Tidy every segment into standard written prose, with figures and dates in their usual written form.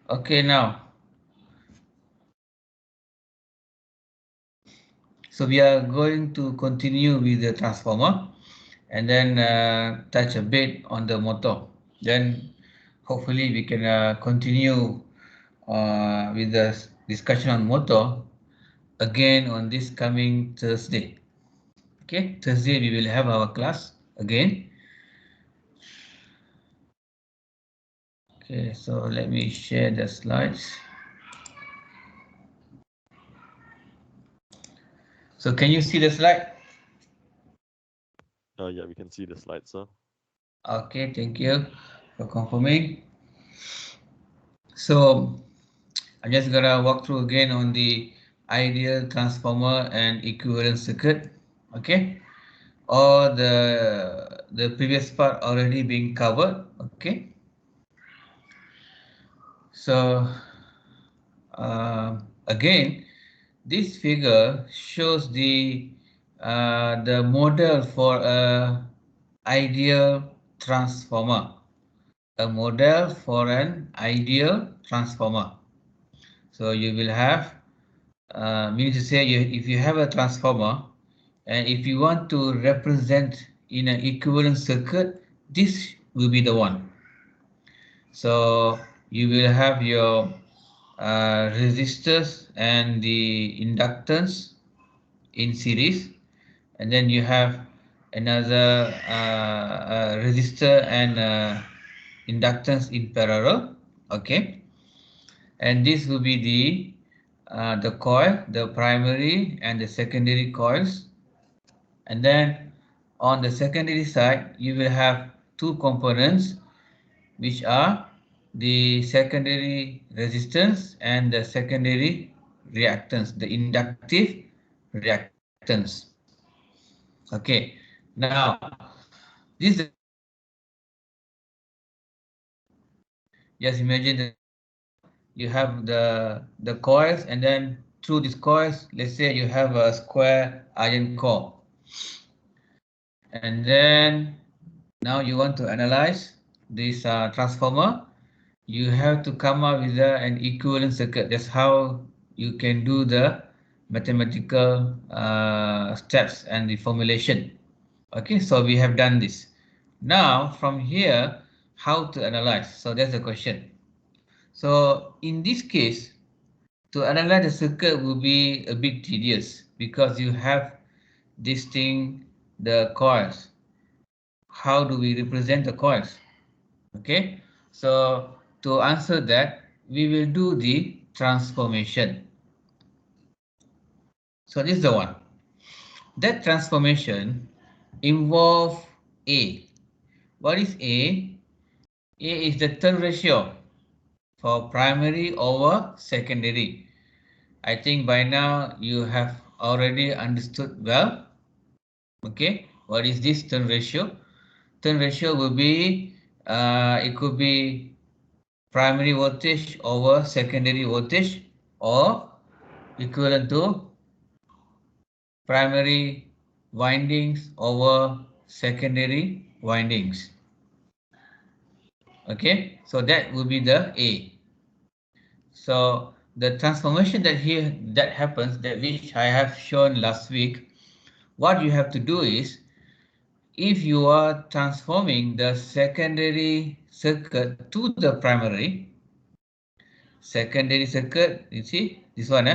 Okay, now. So we are going to continue with the transformer and then touch a bit on the motor. Then hopefully we can continue with the discussion on motor again on this coming Thursday. Okay, Thursday we will have our class again. Okay, so let me share the slides. So can you see the slide? Yeah, we can see the slides, sir. Okay, thank you for confirming. So I'm just gonna walk through again on the ideal transformer and equivalent circuit. Okay, or the previous part already being covered. Okay, so again, this figure shows the model for a ideal transformer. A model for an ideal transformer. So you will have, meaning to say, if you have a transformer and if you want to represent in an equivalent circuit, this will be the one. So you will have your resistors and the inductance in series, and then you have another resistor and inductance in parallel. Okay, and this will be the coil, the primary and the secondary coils. And then on the secondary side you will have two components, which are the secondary resistance and the secondary reactance, the inductive reactance. Okay, now this is the transformer. Just imagine the transformer, you have the coils, and then through these coils, let's say you have a square iron core, and then now you want to analyze this transformer. You have to come up with an equivalent circuit. That's how you can do the mathematical steps and the formulation. Okay, so we have done this. Now from here, how to analyze? So that's the question. So in this case, to analyze the circuit will be a bit tedious because you have this thing, the coils. How do we represent the coils? Okay, so to answer that, we will do the transformation. So this is the one. That transformation involve A. What is A? A is the turn ratio for primary over secondary. I think by now you have already understood well. Okay, what is this turn ratio? Turn ratio will be, it could be primary voltage over secondary voltage, or equivalent to primary windings over secondary windings. Okay, so that will be the A. So the transformation that happens, that which I have shown last week, what you have to do is, if you are transforming the secondary circuit to the secondary circuit, you see this one,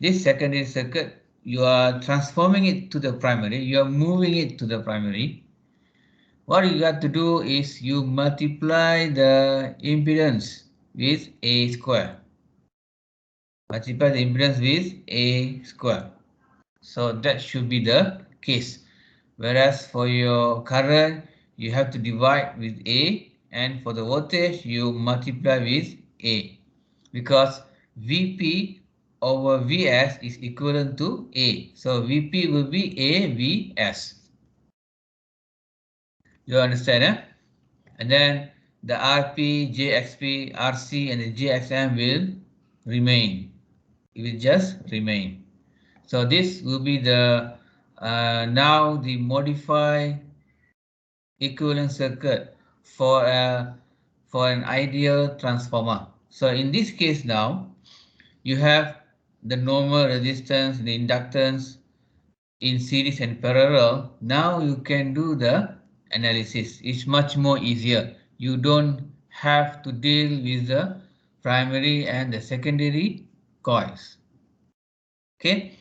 this secondary circuit, you are transforming it to the primary, you are moving it to the primary. What you got to do is you multiply the impedance with A square. Multiply the impedance with A square. So that should be the case. Whereas for your current, you have to divide with A, and for the voltage, you multiply with A, because Vp over Vs is equivalent to A. So Vp will be A Vs. You understand, eh? And then the Rp, Jxp, Rc and the Jxm will remain. It will just remain. So this will be the now the modified equivalent circuit for an ideal transformer. So in this case now, you have the normal resistance, the inductance in series and parallel. Now you can do the analysis. It's much more easier. You don't have to deal with the primary and the secondary coils. Okay.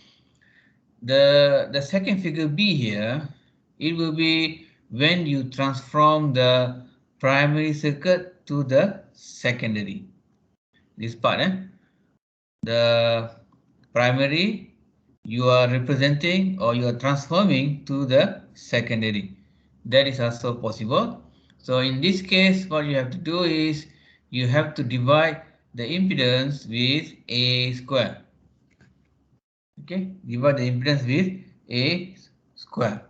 The second figure B here, it will be when you transform the primary circuit to the secondary. This part, the primary you are representing or you are transforming to the secondary. That is also possible. So in this case, what you have to do is you have to divide the impedance with A square. Okay, divide the impedance with A square.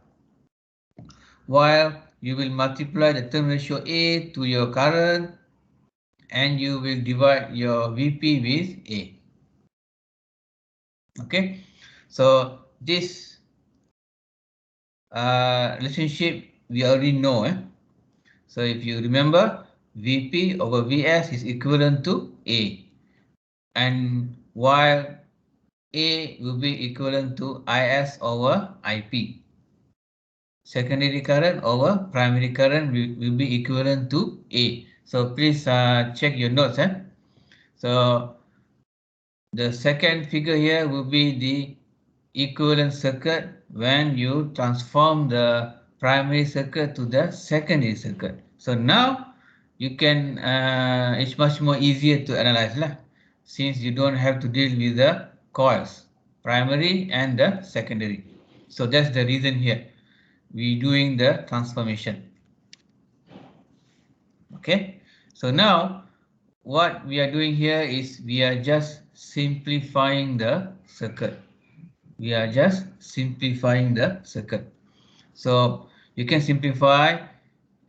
While you will multiply the turn ratio A to your current and you will divide your VP with A. Okay, so this relationship we already know. So if you remember, VP over VS is equivalent to A, and while A will be equivalent to IS over IP. Secondary current over primary current will be equivalent to A. So please check your notes. So the second figure here will be the equivalent circuit when you transform the primary circuit to the secondary circuit. So now you can, it's much more easier to analyze since you don't have to deal with the coils, primary and the secondary. So that's the reason here we doing the transformation. Okay, so now what we are doing here is we are just simplifying the circuit. We are just simplifying the circuit. So you can simplify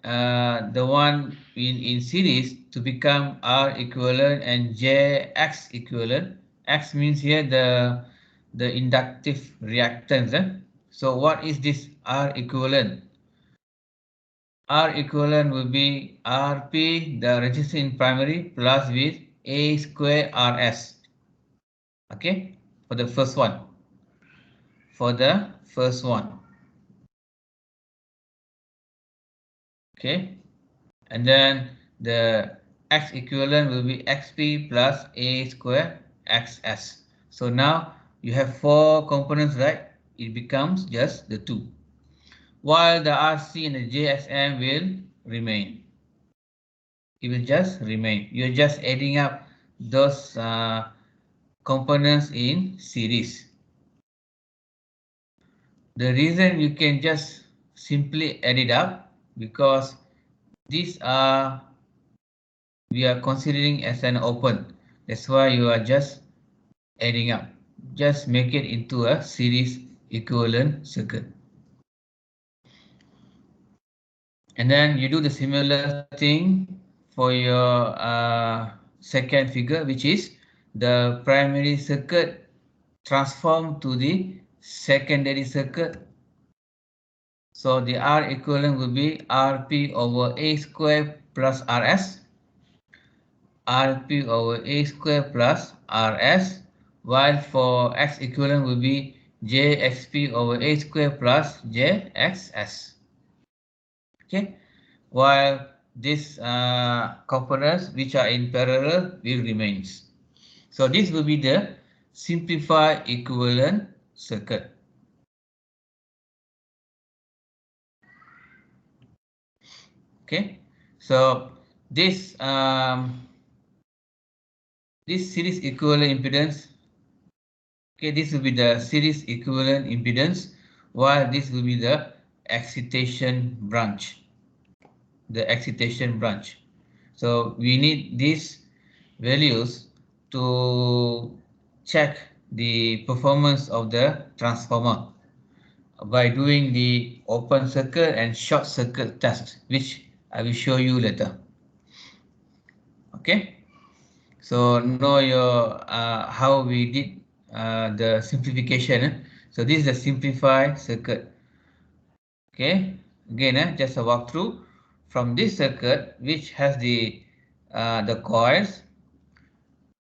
the one in series to become R equivalent and JX equivalent. X means here the inductive reactance. So what is this R equivalent? R equivalent will be Rp, the resistance in primary, plus with A square Rs. Okay, for the first one. For the first one. Okay, and then the X equivalent will be Xp plus A square Xs. So now you have four components, right? It becomes just the two. While the Rc and the JSM will remain. It will just remain. You're just adding up those components in series. The reason you can just simply add it up because these are we are considering as an open. That's why you are just adding up. Just make it into a series equivalent circuit. And then you do the similar thing for your second figure, which is the primary circuit transformed to the secondary circuit. So the R equivalent will be Rp over A square plus Rs, Rp over A square plus Rs, while for X equivalent will be Jxp over A square plus Jxs. Okay, while these components which are in parallel will remains. So this will be the simplified equivalent circuit. Okay, so this this series equivalent impedance. Okay, this will be the series equivalent impedance, while this will be the excitation branch. The excitation branch. So we need these values to check the performance of the transformer by doing the open circuit and short circuit test, which I will show you later. Okay, so know your how we did the simplification. So this is the simplified circuit. Okay, again just a walkthrough from this circuit which has the coils.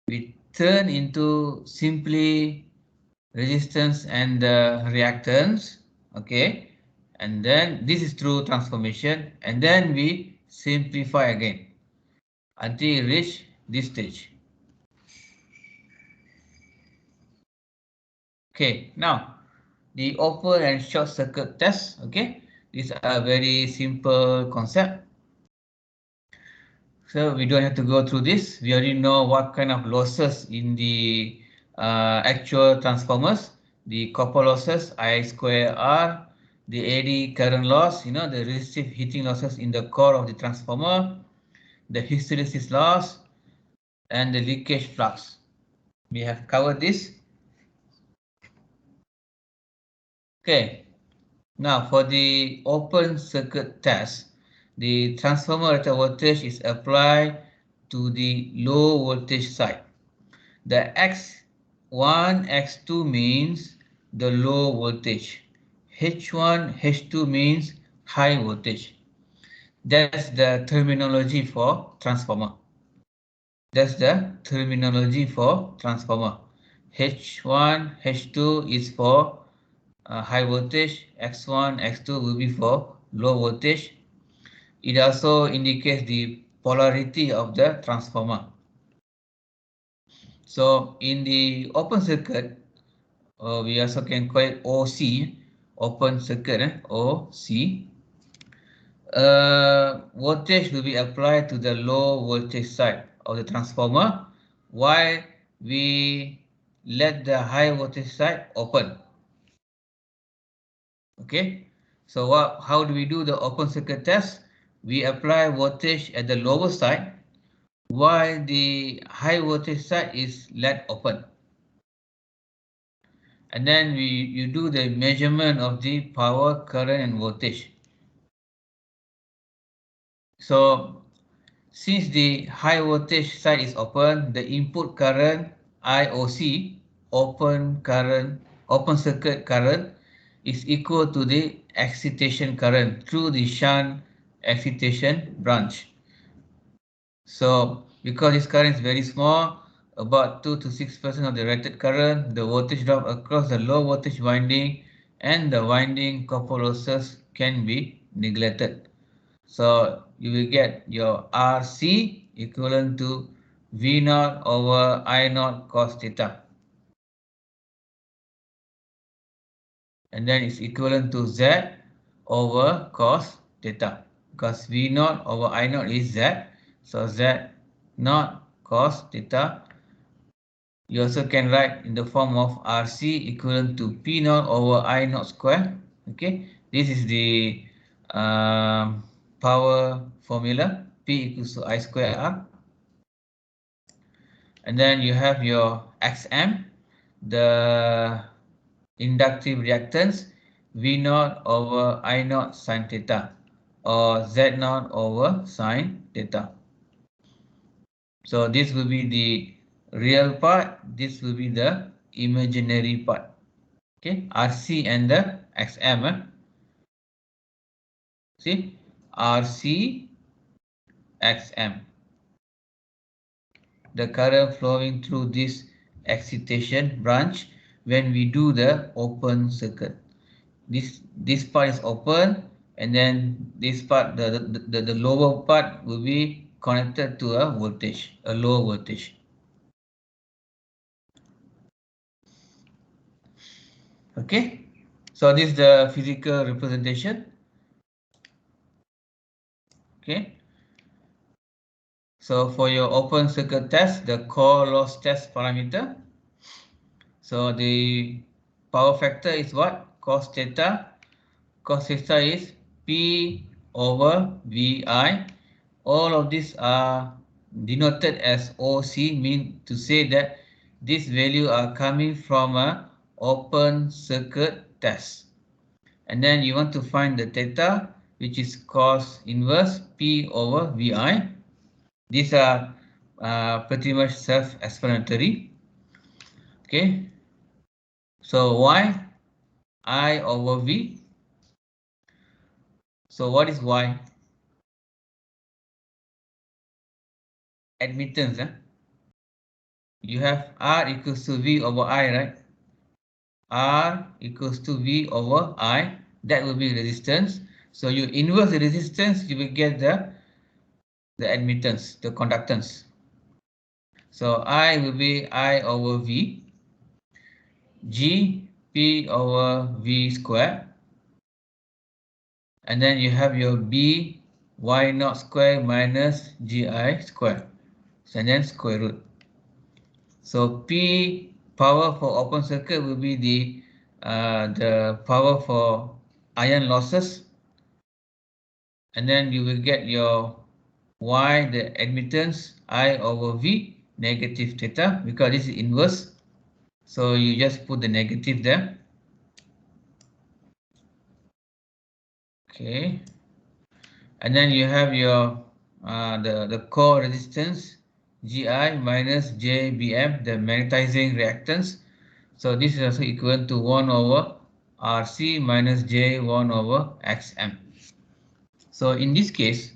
we turn into simply resistance and reactance, okay, and then this is through transformation, and then we simplify again until you reach this stage. Okay, now the open and short circuit test, okay, these are very simple concept. So we don't have to go through this. We already know what kind of losses in the actual transformers. The copper losses, I square R, the AD current loss, the resistive heating losses in the core of the transformer, the hysteresis loss, and the leakage flux. We have covered this. Okay, now for the open circuit test, the transformer rated voltage is applied to the low voltage side. The X1, X2 means the low voltage. H1, H2 means high voltage. That's the terminology for transformer. That's the terminology for transformer. H1, H2 is for high voltage. X1, X2 will be for low voltage. It also indicates the polarity of the transformer. So in the open circuit, we also can call it OC, open circuit, OC. Voltage will be applied to the low voltage side of the transformer while we let the high voltage side open. Okay, so how do we do the open circuit test? We apply voltage at the lower side while the high voltage side is let open. And then you do the measurement of the power, current, and voltage. So since the high voltage side is open, the input current IOC, open circuit current, is equal to the excitation current through the shunt excitation branch. So because this current is very small, about 2 to 6% of the rated current, the voltage drop across the low voltage winding and the winding copper losses can be neglected. So you will get your RC equivalent to V naught over I naught cos theta. And then it's equivalent to Z over cos theta. Because V naught over I naught is Z. So Z naught cos theta. You also can write in the form of RC equivalent to P naught over I naught square. Okay, this is the power formula. P equals to I square R. And then you have your XM, the inductive reactance, V naught over I naught sine theta, or Z naught over sine theta. So this will be the real part, this will be the imaginary part. Okay, RC and the XM. See, RC, XM. The current flowing through this excitation branch when we do the open circuit. This part is open, and then this part, the lower part will be connected to a voltage, a low voltage. Okay, so this is the physical representation. Okay, so for your open circuit test, the core loss test parameter. So the power factor is what? Cos theta. Cos theta is P over VI. All of these are denoted as OC, mean to say that these values are coming from a open circuit test. And then you want to find the theta, which is cos inverse P over VI. These are pretty much self-explanatory. Okay, so Y, I over V. So what is Y? Admittance. you have R equals to V over I, right? R equals to V over I. That will be resistance. So you inverse the resistance, you will get the admittance, the conductance. So I will be I over V, G P over V square, and then you have your B Y naught square minus GI square, and then square root. So P power for open circuit will be the power for iron losses, and then you will get your Y, the admittance, I over V negative theta, because this is inverse. So you just put the negative there. Okay, and then you have your the core resistance GI minus JBM, the magnetizing reactance. So this is also equivalent to 1 over RC minus J 1 over XM. So in this case,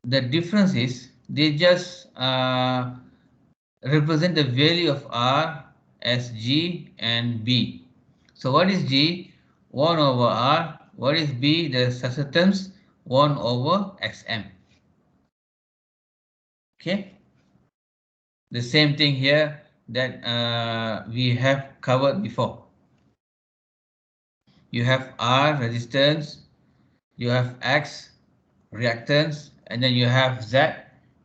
the difference is they just represent the value of R as G and B. So what is G? 1 over R. What is B? The suscitance 1 over XM. Okay. The same thing here that we have covered before. You have R resistance, you have X reactance, and then you have Z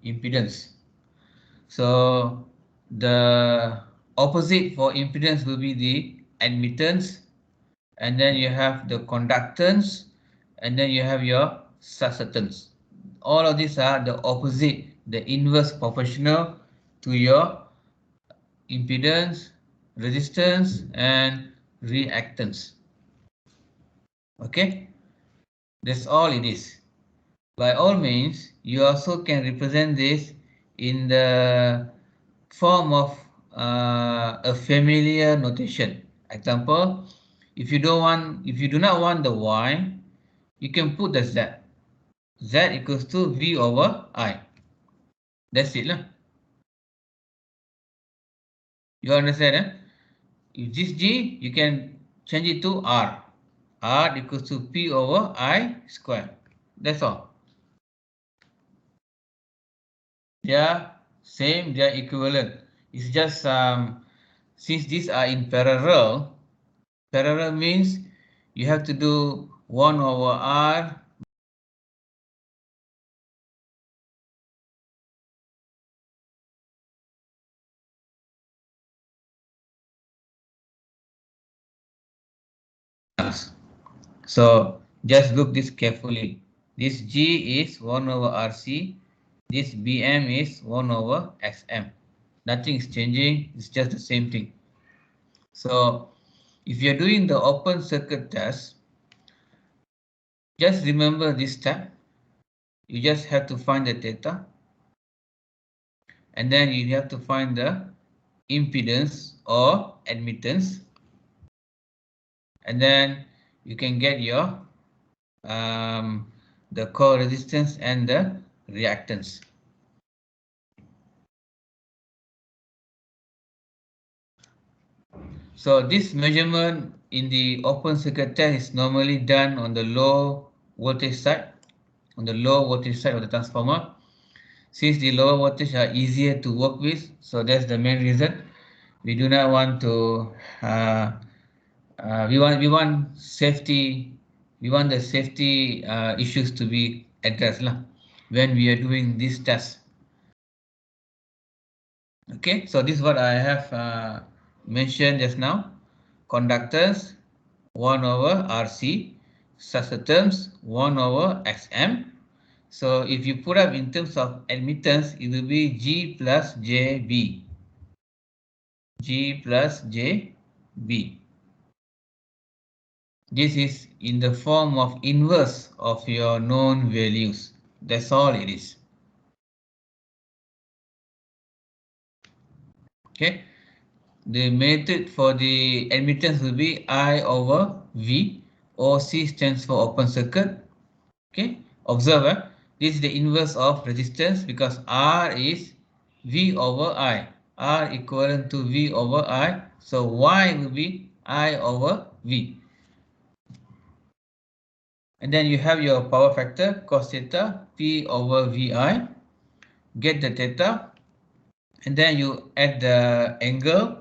impedance. So the opposite for impedance will be the admittance, and then you have the conductance, and then you have your suscitance. All of these are the opposite, the inverse proportional to your impedance, resistance, and reactance. Okay, that's all it is. By all means, you also can represent this in the form of a familiar notation. Example, if you do not want the Y, you can put the Z. Z equals to V over I. That's it lah. You understand? Eh? If this G, you can change it to R. R equals to P over I square. That's all. They are same, they are equivalent. It's just since these are in parallel, parallel means you have to do 1 over R So just look this carefully. This G is 1 over RC. This BM is 1 over XM. Nothing is changing. It's just the same thing. So if you're doing the open circuit test, just remember this step. You just have to find the theta. And then you have to find the impedance or admittance. And then you can get your the core resistance and the reactance. So this measurement in the open circuit test is normally done on the low voltage side, on the low voltage side of the transformer. Since the lower voltage are easier to work with, so that's the main reason. We do not want to we want safety, we want the safety issues to be addressed lah, when we are doing this test. Okay, so this is what I have mentioned just now. Conductors 1 over RC, suscitance 1 over XM. So if you put up in terms of admittance, it will be G plus JB. G plus JB. This is in the form of inverse of your known values. That's all it is. Okay. The method for the admittance will be I over V. OC stands for open circuit. Okay. Observe, this is the inverse of resistance because R is V over I. R equivalent to V over I. So Y will be I over V. And then you have your power factor cos theta P over VI. Get the theta. And then you add the angle.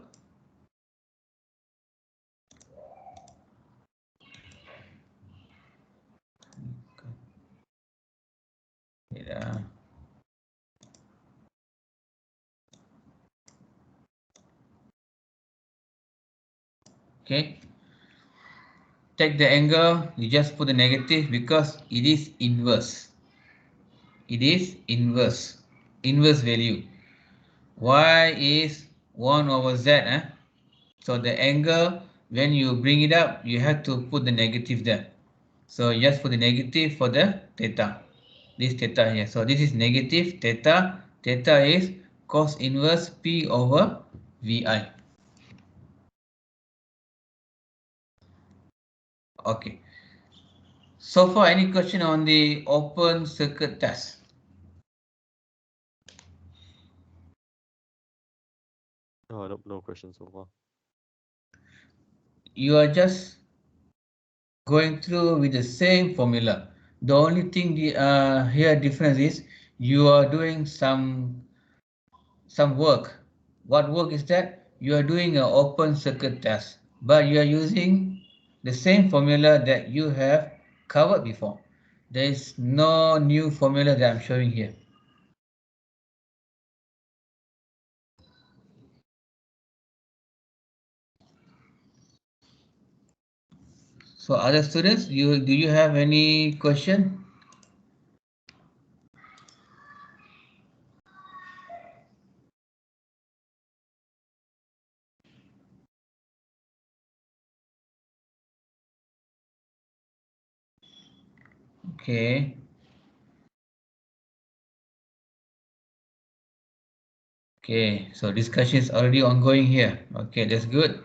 Okay. Take the angle, you just put the negative because it is inverse. It is inverse. Inverse value. Y is 1 over Z. So the angle, when you bring it up, you have to put the negative there. So you just put the negative for the theta. This theta here. So this is negative theta. Theta is cos inverse P over VI. Okay. So far, any question on the open circuit test? No questions so far. You are just going through with the same formula. The only thing here difference is you are doing some work. What work is that? You are doing an open circuit test, but you are using the same formula that you have covered before. There is no new formula that I'm showing here. So other students, do you have any question? Okay. Okay, so discussion is already ongoing here. Okay, that's good.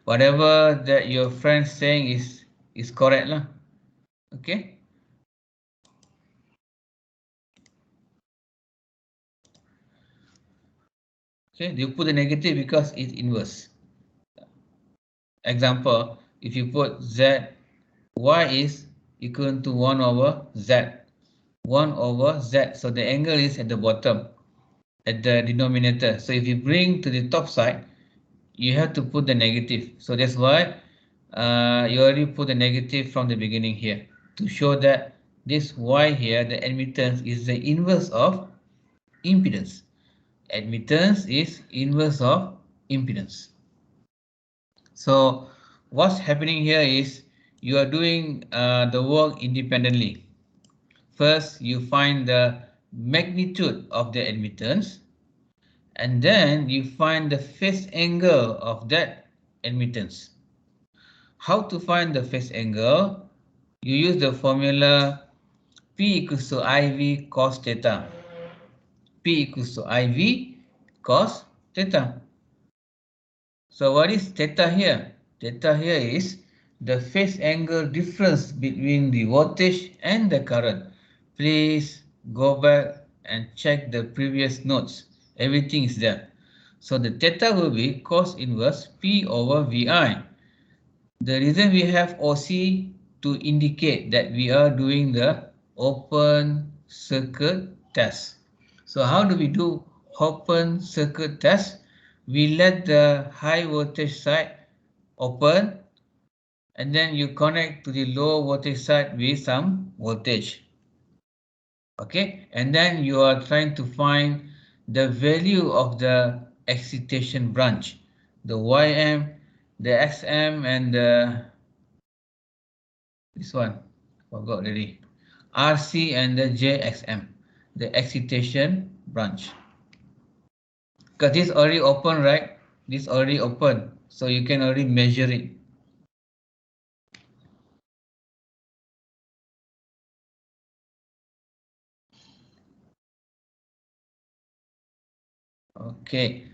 Whatever that your friend saying is correct lah. Okay. Okay, you put the negative because it's inverse. Example, if you put z, y is equal to 1 over z. 1 over z. So the angle is at the bottom, at the denominator. So if you bring to the top side, you have to put the negative. So that's why you already put the negative from the beginning here to show that this y here, the admittance, is the inverse of impedance. Admittance is inverse of impedance. So what's happening here is you are doing the work independently. First, you find the magnitude of the admittance, and then you find the phase angle of that admittance. How to find the phase angle? You use the formula P equals to IV cos theta. P equals to IV cos theta. So what is theta here? Theta here is the phase angle difference between the voltage and the current. Please go back and check the previous notes. Everything is there. So the theta will be cos inverse P over VI. The reason we have OC to indicate that we are doing the open circuit test. So how do we do open circuit test? We let the high voltage side open, and then you connect to the low voltage side with some voltage. Okay, and then you are trying to find the value of the excitation branch, the YM, the XM, and this one, forgot already, RC and the JXM, the excitation branch. Because this already open, right? This already open, so you can already measure it. Okay,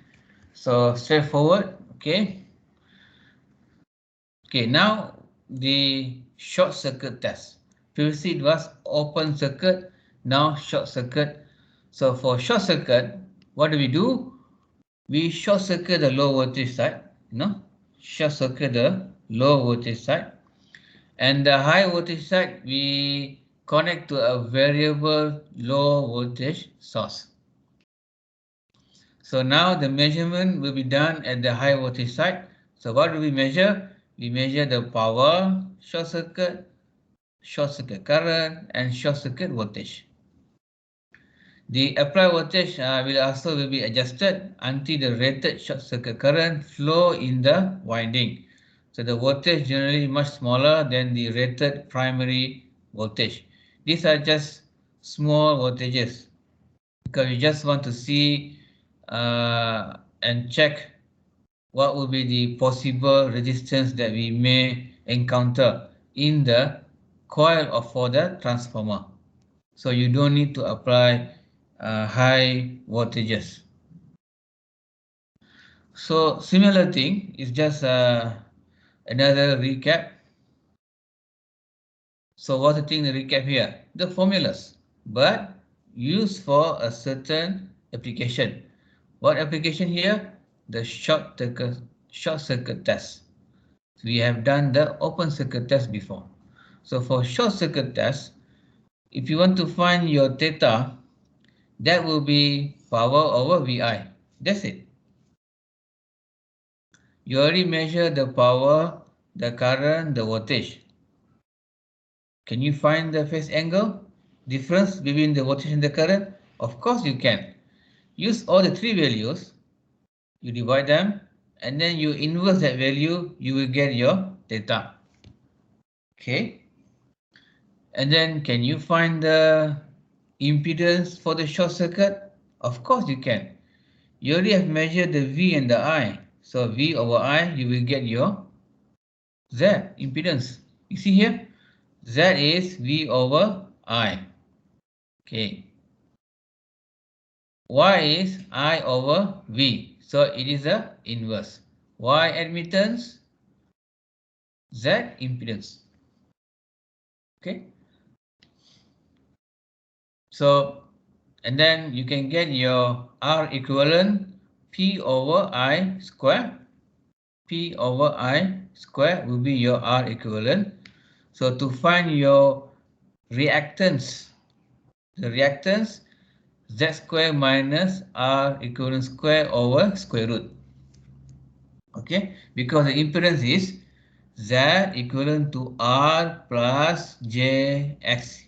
so straightforward. Okay. Okay, now the short circuit test. Previously it was open circuit, now short circuit. So for short circuit, what do? we short circuit the low voltage side, short circuit the low voltage side, and the high voltage side we connect to a variable low voltage source. So now the measurement will be done at the high voltage side. So what do we measure? We measure the power, short circuit current, and short circuit voltage. The applied voltage will be adjusted until the rated short circuit current flow in the winding. So the voltage generally much smaller than the rated primary voltage. These are just small voltages because you just want to see and check what will be the possible resistance that we may encounter in the coil or for the transformer. So you don't need to apply high voltages. So similar thing is just another recap. So what's the thing to recap here? The formulas, but used for a certain application. What application here? The short circuit test. We have done the open circuit test before. So for short circuit test, if you want to find your theta, that will be power over VI. That's it. You already measure the power, the current, the voltage. Can you find the phase angle difference between the voltage and the current? Of course you can. Use all the three values, you divide them, and then you inverse that value, you will get your theta. Okay. And then can you find the impedance for the short circuit? Of course you can. You already have measured the V and the I. So V over I, you will get your Z impedance. You see here? Z is V over I. Okay. Y is I over V. So it is the inverse. Y admittance, Z impedance. Okay. So, and then you can get your R equivalent P over I square. P over I square will be your R equivalent. So to find your reactance, the reactance Z square minus R equivalent square over square root. Okay, because the impedance is Z equivalent to R plus JX.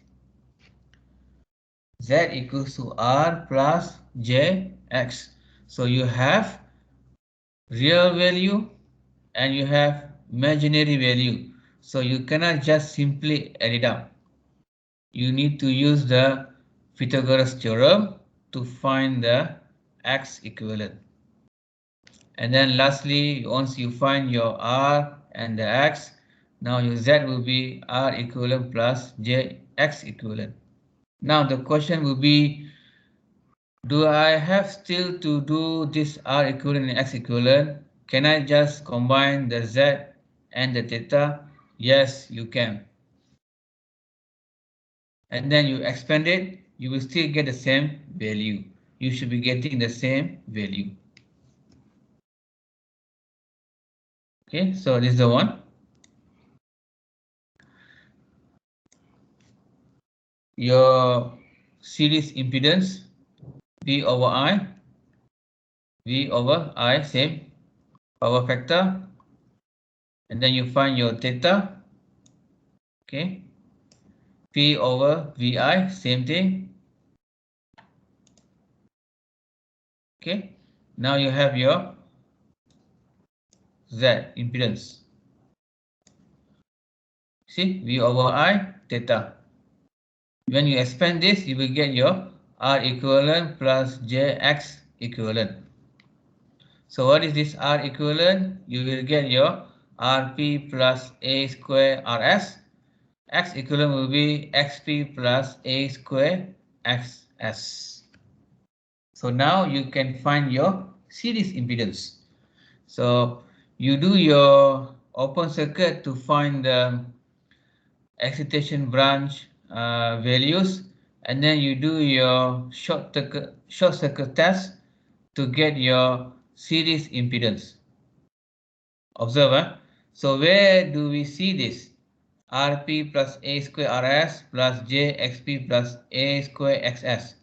Z equals to R plus JX. So you have real value and you have imaginary value. So you cannot just simply add it up. You need to use the Pythagoras theorem to find the X equivalent. And then lastly, once you find your R and the X, now your Z will be R equivalent plus JX equivalent. Now the question will be, do I have still to do this R equivalent and X equivalent? Can I just combine the Z and the theta? Yes, you can. And then you expand it, you will still get the same value. You should be getting the same value. Okay, so this is the one. Your series impedance, V over I, same. Power factor. And then you find your theta. Okay. P over VI, same thing. Okay. Now you have your Z impedance. See, V over I, theta. When you expand this, you will get your R equivalent plus JX equivalent. So what is this R equivalent? You will get your RP plus A square RS. X equivalent will be XP plus A square XS. So now you can find your series impedance. So you do your open circuit to find the excitation branch values, and then you do your short circuit test to get your series impedance. Observe, so where do we see this? Rp plus A square Rs plus JXP plus A square XS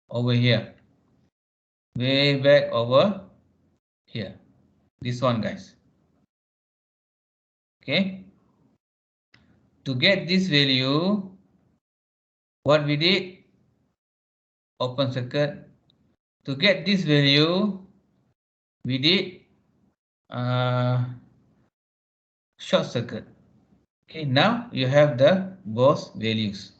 over here. Way back over here. This one, guys. Okay. To get this value, what we did? Open circuit. To get this value, we did short circuit. Okay, now you have the both values.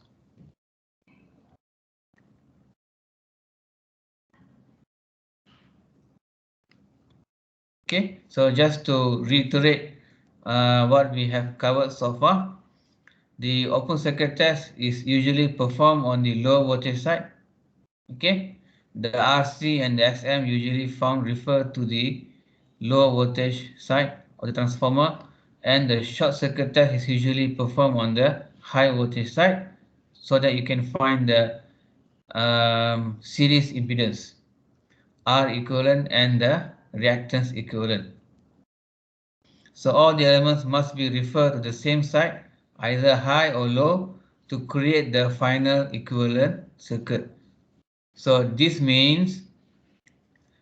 Okay, so just to reiterate what we have covered so far, the open circuit test is usually performed on the low voltage side. Okay, the RC and the XM usually found refer to the low voltage side of the transformer, and the short circuit test is usually performed on the high voltage side, so that you can find the series impedance R equivalent and the reactance equivalent. So all the elements must be referred to the same side, either high or low, to create the final equivalent circuit. So this means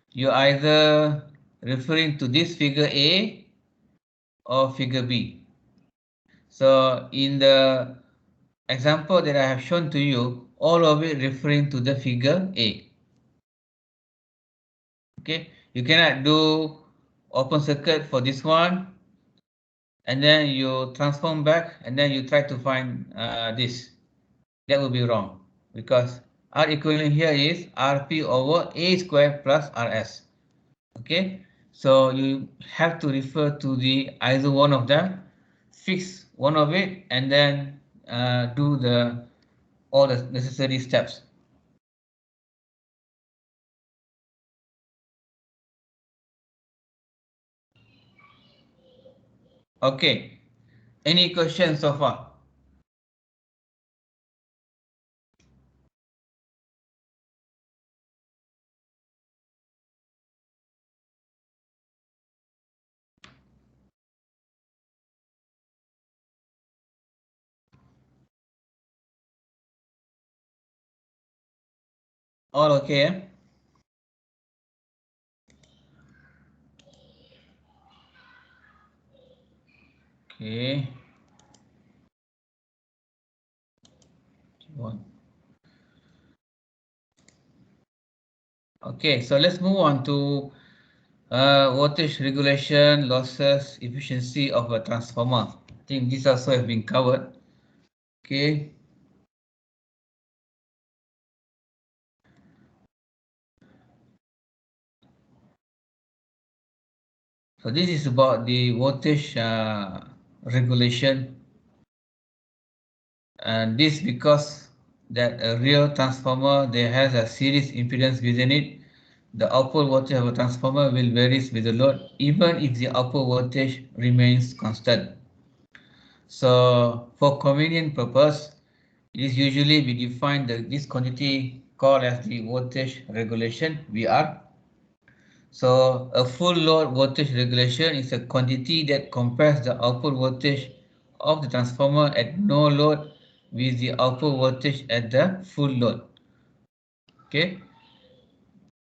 you're either referring to this figure A or figure B. So in the example that I have shown to you, all of it referring to the figure A. Okay, you cannot do open circuit for this one and then you transform back and then you try to find this. That will be wrong, because R equivalent here is Rp over A square plus Rs. Okay, so you have to refer to the either one of them, fix one of it, and then do all the necessary steps. Okay, any questions so far? All okay? Okay. One. Okay, so let's move on to voltage regulation, losses, efficiency of a transformer. I think these also have been covered. Okay. So this is about the voltage regulation, and this because that a real transformer there has a series impedance within it. The output voltage of a transformer will varies with the load even if the output voltage remains constant. So for convenient purpose, it is usually we define this quantity called as the voltage regulation VR. So a full load voltage regulation is a quantity that compares the output voltage of the transformer at no load with the output voltage at the full load. Okay,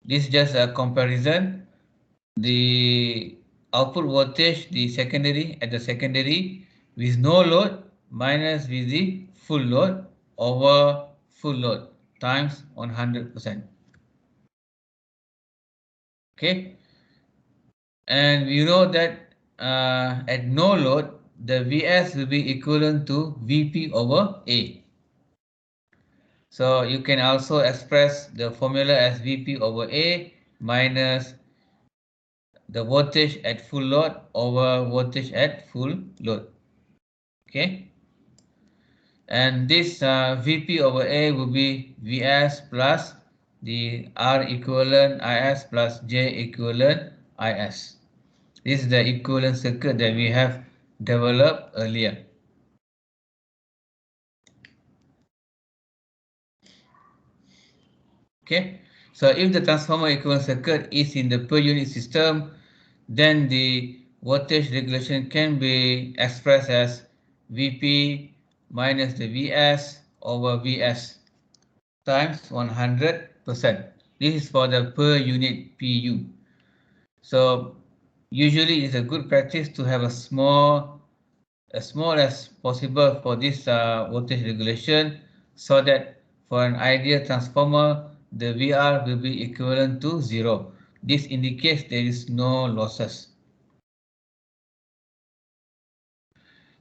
this is just a comparison. The output voltage, the secondary at the secondary with no load minus with the full load over full load times 100%. Okay, and we know that at no load the Vs will be equivalent to Vp over A. So you can also express the formula as Vp over A minus the voltage at full load over voltage at full load. Okay, and this Vp over A will be Vs plus the R equivalent Is plus J equivalent Is. This is the equivalent circuit that we have developed earlier. Okay, So if the transformer equivalent circuit is in the per unit system, then the voltage regulation can be expressed as Vp minus the Vs over Vs times 100%. This is for the per unit PU. So usually it's a good practice to have as small as possible for this voltage regulation, so that for an ideal transformer the VR will be equivalent to 0. This indicates there is no losses.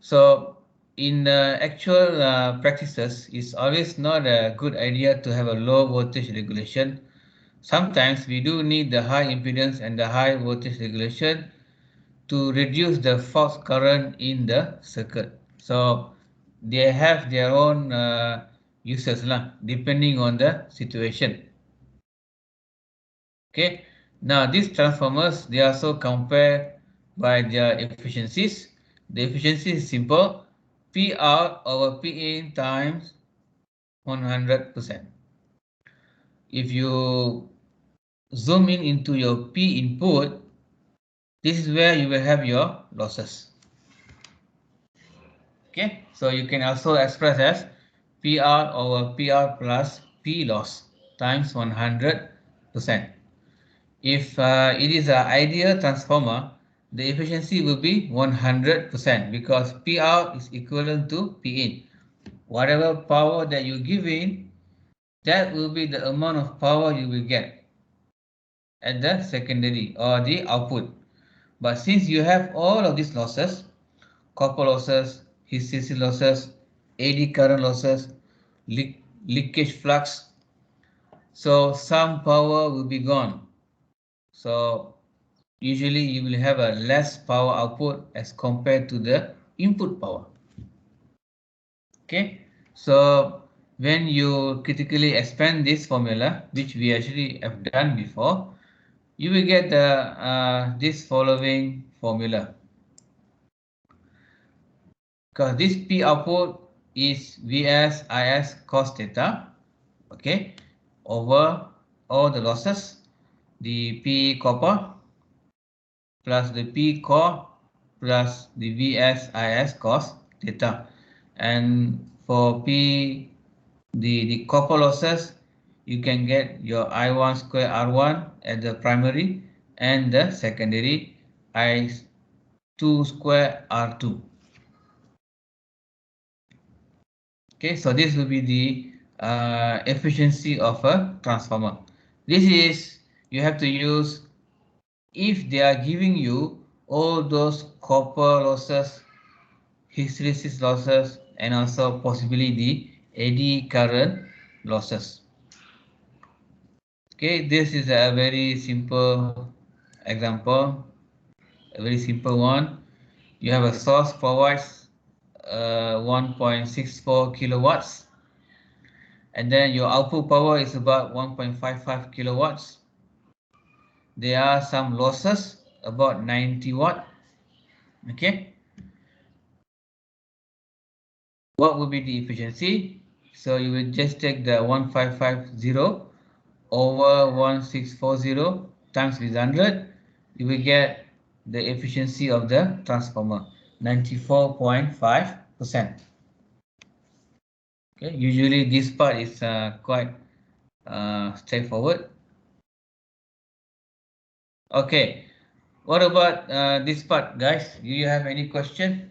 So in actual practices, it's always not a good idea to have a low voltage regulation. Sometimes we do need the high impedance and the high voltage regulation to reduce the false current in the circuit. So they have their own uses lah, depending on the situation. Okay. Now these transformers, they are also compared by their efficiencies. The efficiency is simple: P out over P in times 100%. If you zoom in into your P input, this is where you will have your losses. Okay, so you can also express as PR over PR plus P loss times 100%. If it is an ideal transformer, the efficiency will be 100% because P out is equivalent to P in. Whatever power that you give in, that will be the amount of power you will get at the secondary or the output. But since you have all of these losses, copper losses, hysteresis losses, AD current losses, leakage flux, so some power will be gone. So usually you will have a less power output as compared to the input power. Okay, so when you critically expand this formula, which we actually have done before, you will get the this following formula. Because this P output is Vs Is cos theta, okay, over all the losses, the P copper plus the P core plus the Vs Is cos theta. And for P, the copper losses, you can get your I1 square R1 at the primary and the secondary I2 square R2. Okay, so this will be the efficiency of a transformer. This is, you have to use if they are giving you all those copper losses, hysteresis losses, and also possibly the eddy current losses. Okay, this is a very simple example, a very simple one. You have a source provides 1.64 kilowatts, and then your output power is about 1.55 kilowatts. There are some losses about 90 watt. Okay, what will be the efficiency? So you will just take the 1550 over 1640 times with 100. You will get the efficiency of the transformer, 94.5%. Okay, usually this part is quite straightforward. Okay, what about this part, guys? Do you have any question?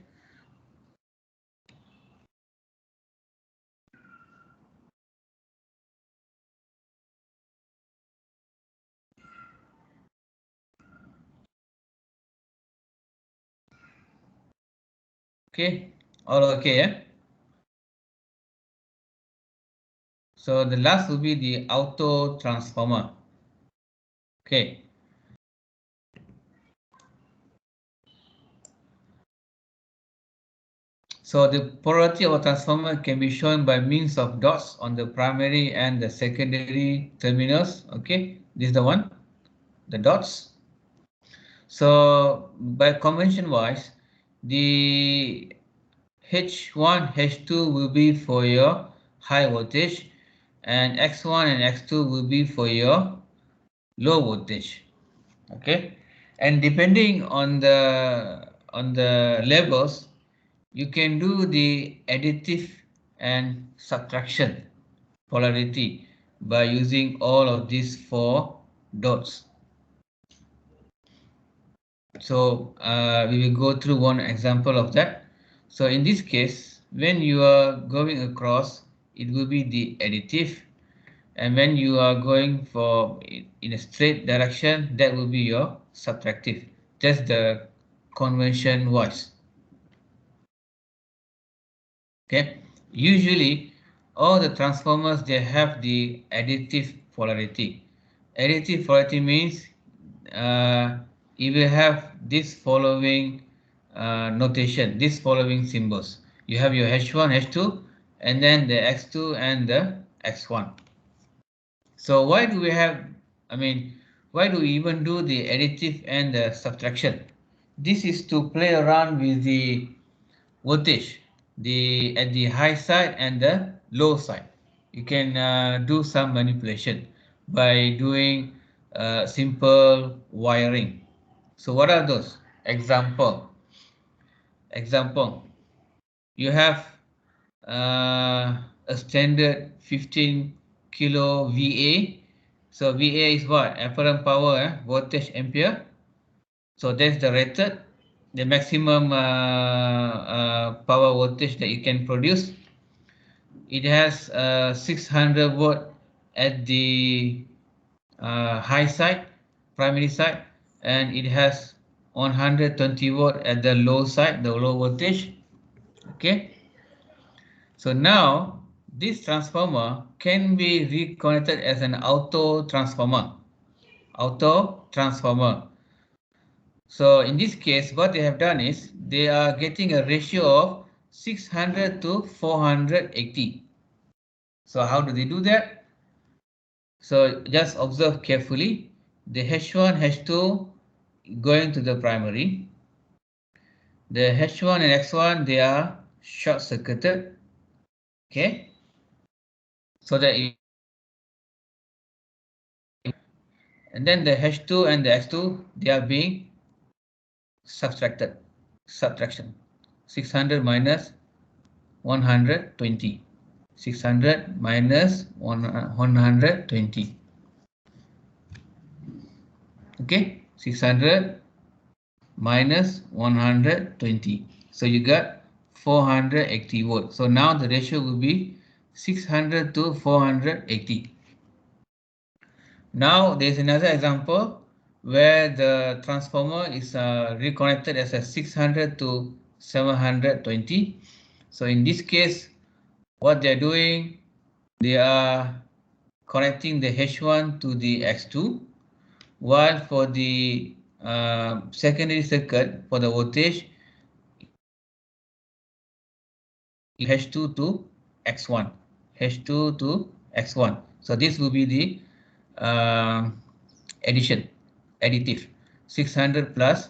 Okay, all okay, yeah? So the last will be the auto transformer. Okay. So the polarity of a transformer can be shown by means of dots on the primary and the secondary terminals. Okay, this is the one, the dots. So by convention wise, the H1, H2 will be for your high voltage, and X1 and X2 will be for your low voltage. Okay, and depending on the levels, you can do the additive and subtraction polarity by using all of these four dots. So we will go through one example of that. So in this case, when you are going across, it will be the additive, and when you are going for in a straight direction, that will be your subtractive. Just the convention wise. Okay, usually all the transformers, they have the additive polarity. Additive polarity means you will have this following notation, this following symbols. You have your H1, H2, and then the X2 and the X1. So why do we have, I mean, why do we even do the additive and the subtraction? This is to play around with the voltage, the at the high side and the low side. You can do some manipulation by doing simple wiring. So what are those? Example, you have a standard 15 kilo VA. So VA is what? Apparent power, voltage ampere. So that's the rated, the maximum power voltage that you can produce. It has 600 watt at the high side, primary side, and it has 120 watt at the low side, the low voltage. Okay, so now this transformer can be reconnected as an auto transformer. Auto transformer. So in this case, what they have done is they are getting a ratio of 600 to 480. So how do they do that? So just observe carefully. The H1, H2 going to the primary. The H1 and X1, they are short circuited. Okay. So that and then the H2 and the X2, they are being subtracted. Subtraction. 600 minus 120. 600 minus 120. Okay. 600 minus 120. So you got 480 volts. So now the ratio will be 600 to 480. Now there is another example where the transformer is reconnected as a 600 to 720. So in this case, what they are doing, they are connecting the H1 to the X2, while for the secondary circuit for the voltage, H2 to X1, H2 to X1. So this will be the additive, 600 plus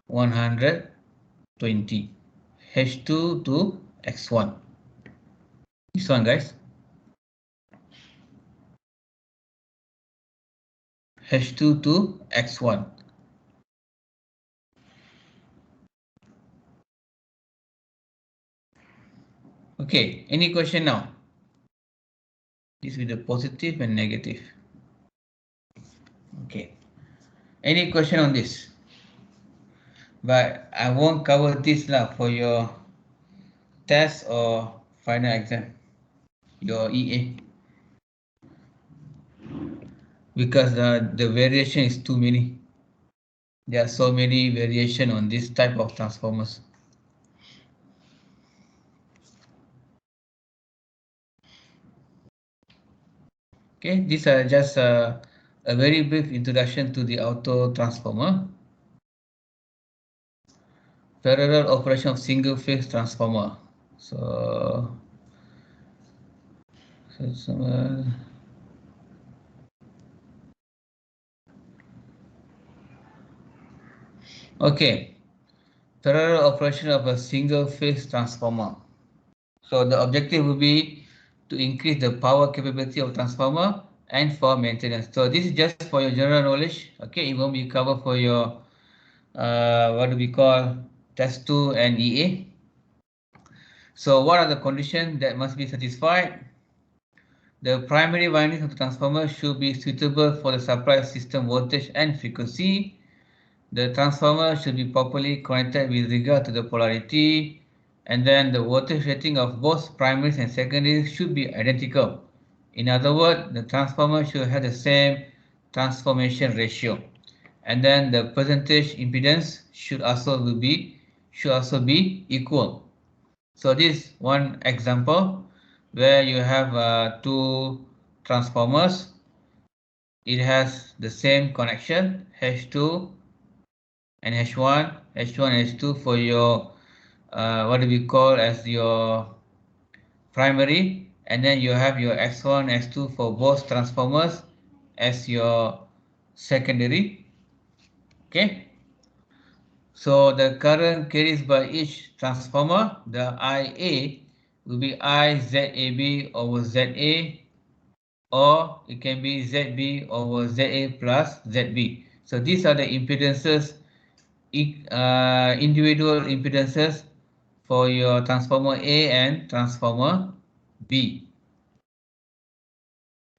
120, H2 to X1. This one, guys, H2 to X1. Okay, any question now? This with the positive and negative. Okay, any question on this? But I won't cover this lah for your test or final exam, your EA, because the variation is too many. There are so many variation on this type of transformers. Okay, these are just a very brief introduction to the auto transformer. Parallel operation of single phase transformer. So okay, parallel operation of a single phase transformer. So the objective will be to increase the power capability of transformer and for maintenance. So this is just for your general knowledge. Okay, it won't be covered for your what do we call test 2 and EA. So what are the conditions that must be satisfied? The primary windings of the transformer should be suitable for the supply system voltage and frequency. The transformer should be properly connected with regard to the polarity, and then the voltage rating of both primaries and secondaries should be identical. In other words, the transformer should have the same transformation ratio, and then the percentage impedance should also be equal. So this one example where you have two transformers. It has the same connection H2 and H1, H1 and H2 for your what do we call as your primary, and then you have your X1, X2 for both transformers as your secondary. Okay, so the current carried by each transformer, the IA will be IZAB over ZA, or it can be ZB over ZA plus ZB. So these are the impedances, individual impedances for your transformer A and transformer B.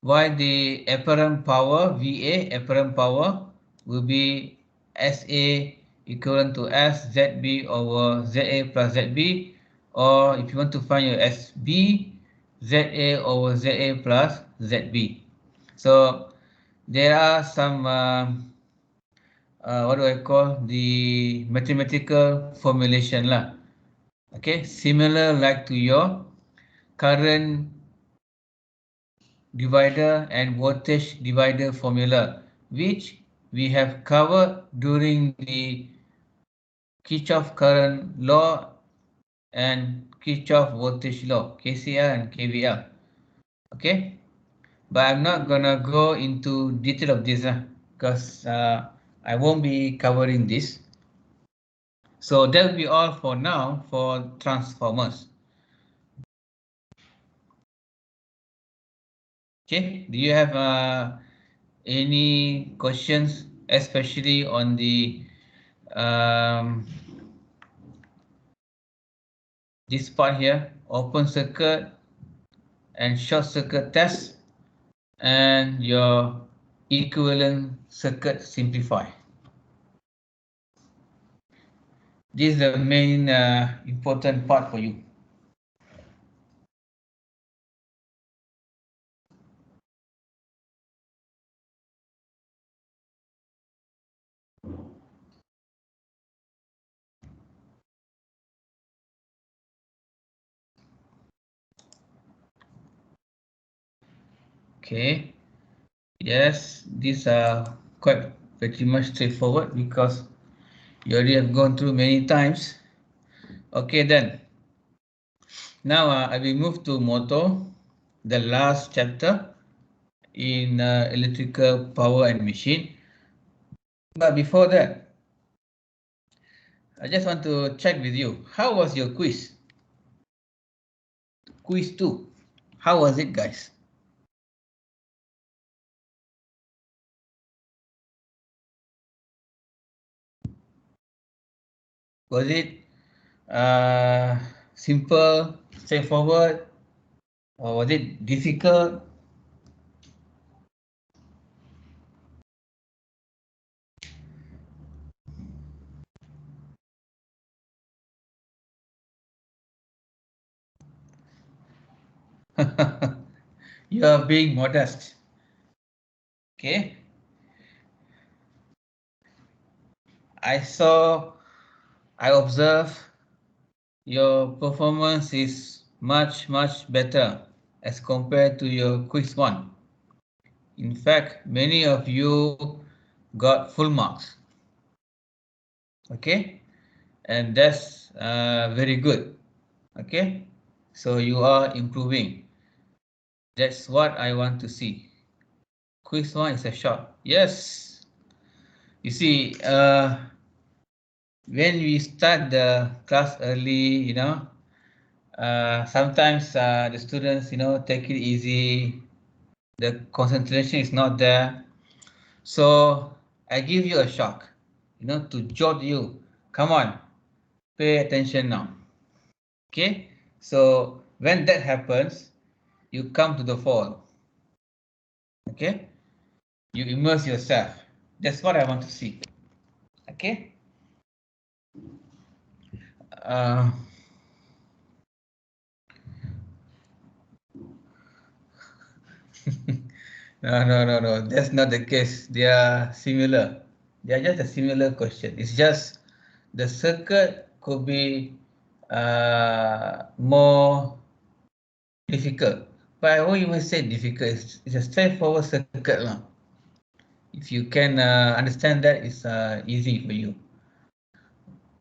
While the apparent power, VA apparent power, will be SA equivalent to SZB over ZA plus ZB, or if you want to find your SB, ZA over ZA plus ZB. So there are some what do I call the mathematical formulation lah. Okay, similar like to your current divider and voltage divider formula, which we have covered during the Kirchhoff current law and Kirchhoff voltage law, KCL and KVL. Okay, but I'm not gonna go into detail of this because I won't be covering this. So that will be all for now for transformers. Okay, do you have any questions, especially on the this part here, open circuit and short circuit test, and your equivalent circuit simplify? This is the main important part for you. Okay, yes, these are quite pretty much straightforward because you already have gone through many times. Okay, then now I will move to motor, the last chapter in electrical power and machine. But before that, I just want to check with you. How was your quiz? Quiz 2. How was it, guys? Was it simple, straightforward, or was it difficult? You are being modest. Okay. I observe your performance is much better as compared to your quiz 1. In fact, many of you got full marks. Okay, and that's very good. Okay, so you are improving. That's what I want to see. Quiz 1 is a short. Yes, you see, when we start the class early, Sometimes the students, take it easy. The concentration is not there. So I give you a shock, to jolt you. Come on, pay attention now. Okay? So when that happens, you come to the fall. Okay? You immerse yourself. That's what I want to see. Okay? Uh, no. That's not the case. They are similar. They are just a similar question. It's just the circuit could be more difficult. But I won't even say difficult. It's a straightforward circuit lah. If you can understand that, it's easy for you.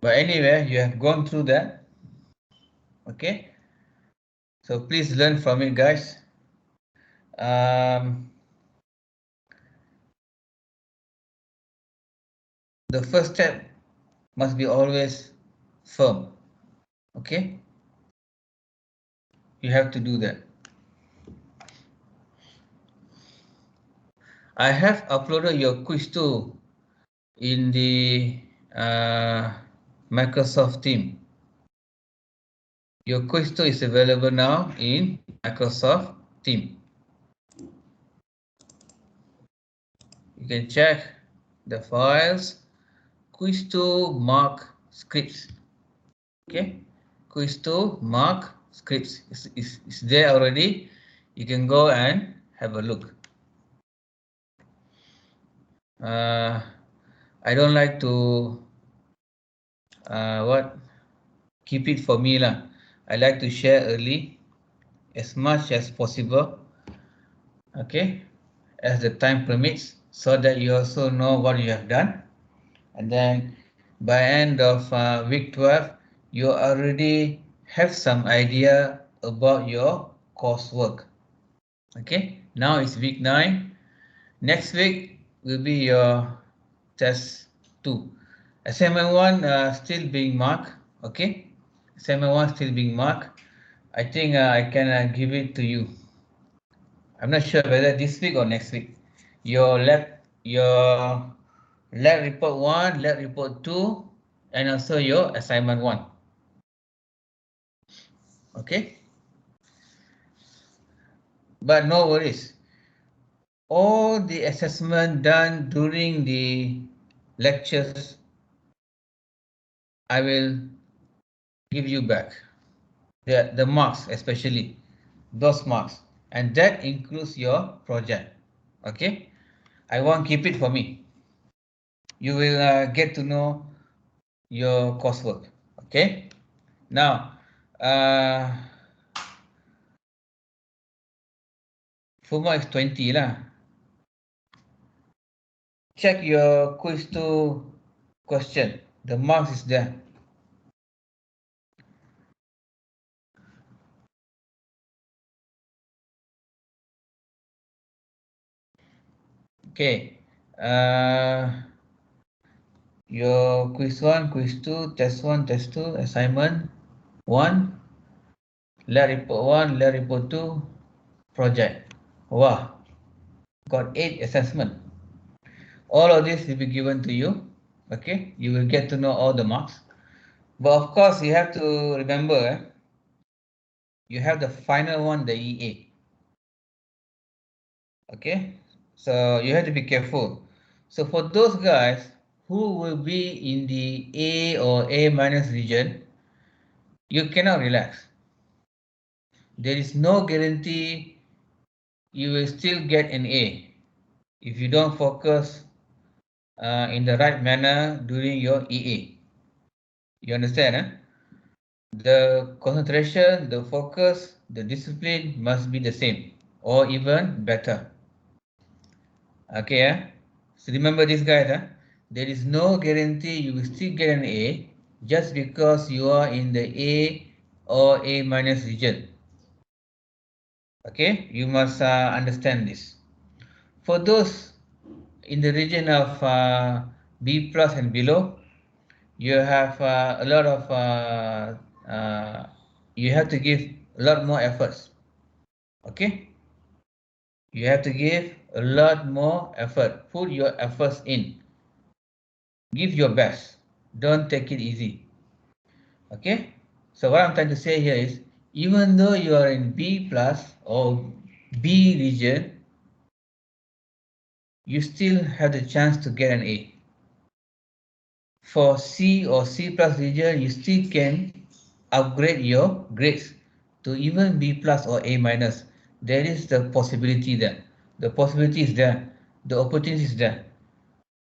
But anyway, you have gone through that. Okay. So please learn from it, guys. Um, the first step must be always firm. Okay. You have to do that. I have uploaded your quiz too in the Microsoft team. Your quiz tool is available now in Microsoft team. You can check the files, quiz tool mark scripts. Okay, quiz tool mark scripts is there already. You can go and have a look. I don't like to keep it for me lah. I like to share early as much as possible. Okay, as the time permits, so that you also know what you have done, and then by end of week 12 you already have some idea about your coursework. Okay, now it's week 9. Next week will be your test 2. Assignment 1 still being marked. Okay, assignment 1 still being marked. I think I can give it to you. I'm not sure whether this week or next week. Your lab report 1, lab report 2, and also your assignment 1. Okay, but no worries. All the assessment done during the lectures, I will give you back. The marks, especially those marks, and that includes your project. Okay, I won't keep it for me. You will get to know your coursework. Okay, now FUMA is 20 lah. Check your quiz 2 question. The marks is there. Okay. Your quiz 1, quiz 2, test 1, test 2, assignment 1, lab report 1, lab report 2, project. Wow, got 8 assessment. All of this will be given to you. Okay, you will get to know all the marks. But of course, you have to remember, you have the final one, the EA. Okay, so you have to be careful. So for those guys who will be in the A or A minus region, you cannot relax. There is no guarantee you will still get an A if you don't focus in the right manner during your EA. You understand? The concentration, the focus, the discipline must be the same or even better. Okay, so remember this guys, there is no guarantee you will still get an A just because you are in the A or A minus region. Okay, you must understand this. For those in the region of B plus and below, you have a lot of you have to give a lot more efforts. Okay, you have to give a lot more effort. Put your efforts in. Give your best. Don't take it easy. Okay, so what I'm trying to say here is, even though you are in B plus or B region, you still have the chance to get an A. For C or C plus region, you still can upgrade your grades to even B plus or A minus. There is the possibility there. The possibility is there. The opportunity is there.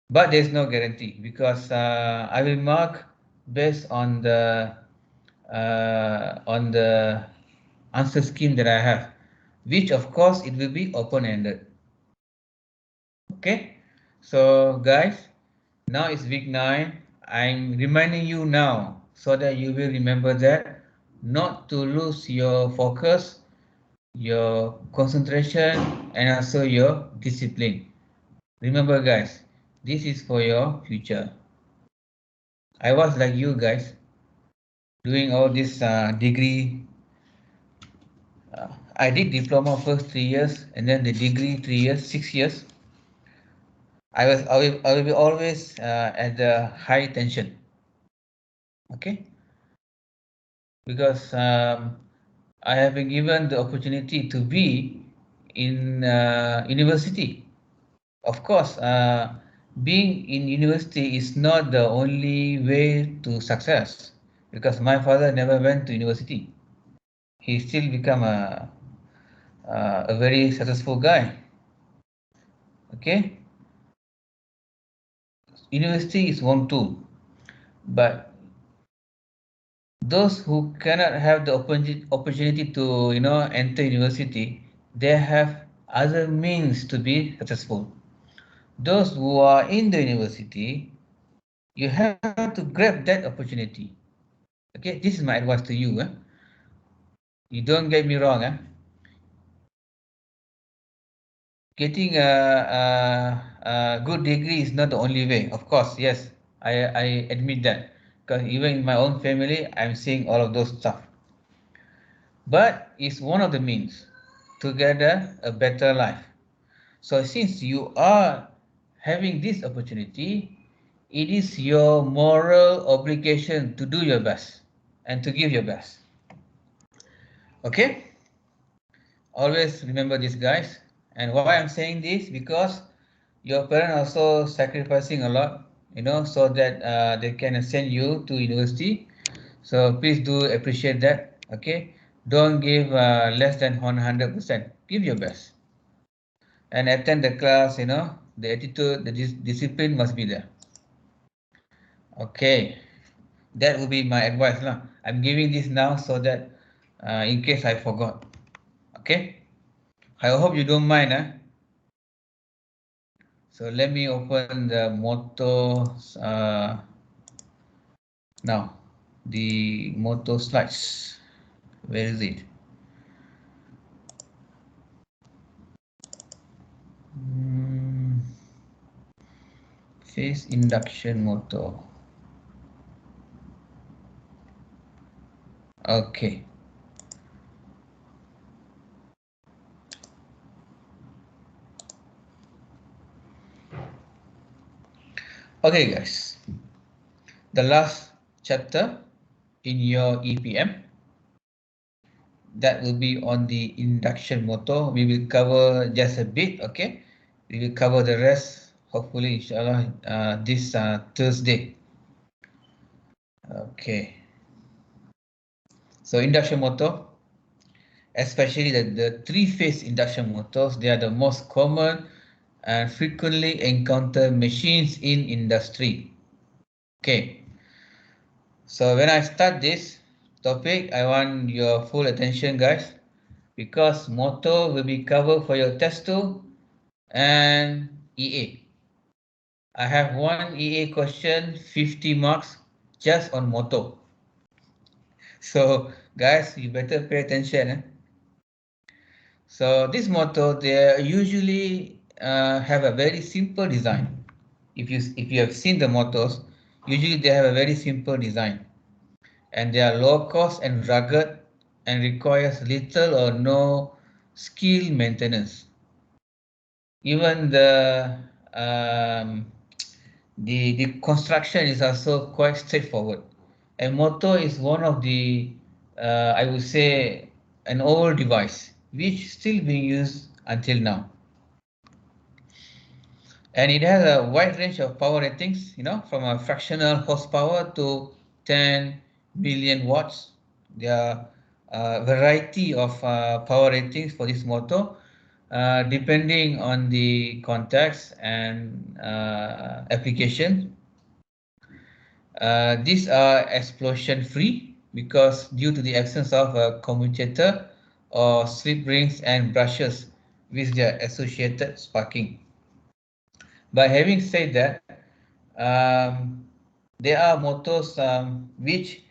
But there is no guarantee, because I will mark based on the answer scheme that I have, which of course it will be open-ended. Okay, so guys, now it's week 9. I'm reminding you now so that you will remember that, not to lose your focus, your concentration, and also your discipline. Remember guys, this is for your future. I was like you guys, doing all this degree. I did diploma first 3 years, and then the degree 3 years, 6 years. I will be always at the high tension. Okay, because I have been given the opportunity to be in university. Of course, being in university is not the only way to success, because my father never went to university. He still become a very successful guy. Okay, university is one tool, but those who cannot have the opportunity to enter university, they have other means to be successful. Those who are in the university, you have to grab that opportunity. Okay, this is my advice to you. You don't get me wrong. Getting a good degree is not the only way. Of course, yes, I admit that, because even in my own family, I'm seeing all of those stuff. But it's one of the means to get a better life. So since you are having this opportunity, it is your moral obligation to do your best and to give your best. Okay? Always remember this, guys. And why I'm saying this, because your parent also sacrificing a lot, so that they can send you to university. So please do appreciate that. Okay? Don't give less than 100%. Give your best and attend the class. The attitude, the discipline must be there. Okay, that would be my advice lah. I'm giving this now so that in case I forgot. Okay, I hope you don't mind. So let me open the motto now. The motto slides. Where is it? Phase induction motto. Okay. Okay, guys. The last chapter in your EPM, that will be on the induction motor. We will cover just a bit. Okay, we will cover the rest hopefully, inshallah, this Thursday. Okay, so induction motor, especially the three-phase induction motors, they are the most common and frequently encountered machines in industry. Okay, so when I start this topic, I want your full attention, guys, because motor will be covered for your test 2 and EA. I have one EA question, 50 marks, just on motor. So guys, you better pay attention. So this motor, they usually have a very simple design. If you have seen the motors, usually they have a very simple design, and they are low cost and rugged and requires little or no skill maintenance. Even um, the construction is also quite straightforward. A motor is one of the I would say an old device which still being used until now, and it has a wide range of power ratings. From a fractional horsepower to 10 million watts. There are a variety of power ratings for this motor, depending on the context and application. These are explosion free because due to the absence of a commutator or slip rings and brushes with their associated sparking. But having said that, there are motors which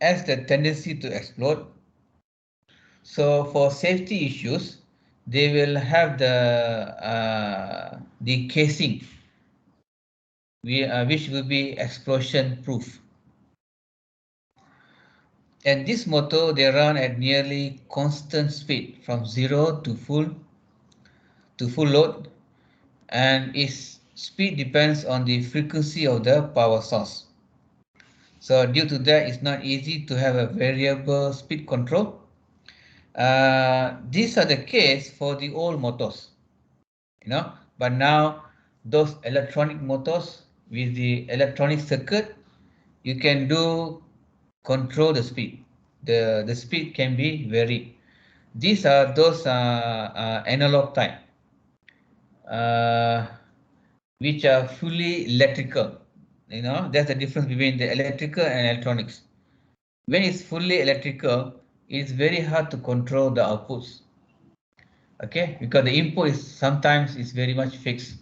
has the tendency to explode. So for safety issues, they will have the casing, which will be explosion proof. And this motor they run at nearly constant speed from zero to full load, and its speed depends on the frequency of the power source. So due to that, it's not easy to have a variable speed control. These are the case for the old motors, but now those electronic motors with the electronic circuit, you can do control the speed. The speed can be varied. These are those analog type, uh, which are fully electrical. That's the difference between the electrical and electronics. When it's fully electrical, it's very hard to control the outputs. Okay, because the input is sometimes is very much fixed.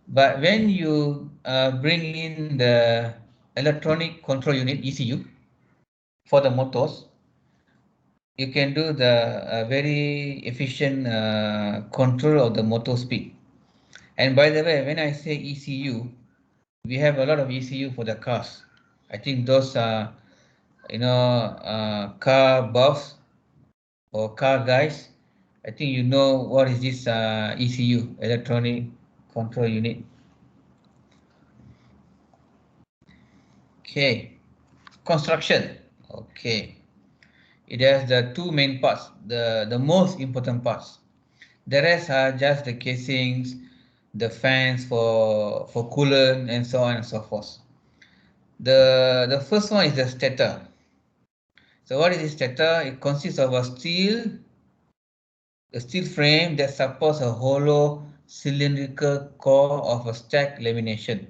But when you bring in the electronic control unit (ECU) for the motors, you can do the very efficient control of the motor speed. And by the way, when I say ECU, we have a lot of ECU for the cars. I think those are, car buffs or car guys. I think you know what is this ECU, electronic control unit. Okay, construction. Okay, it has the two main parts, the most important parts. The rest are just the casings, the fans for coolant, and so on and so forth. The first one is the stator. So what is the stator? It consists of a steel frame that supports a hollow cylindrical core of a stacked lamination.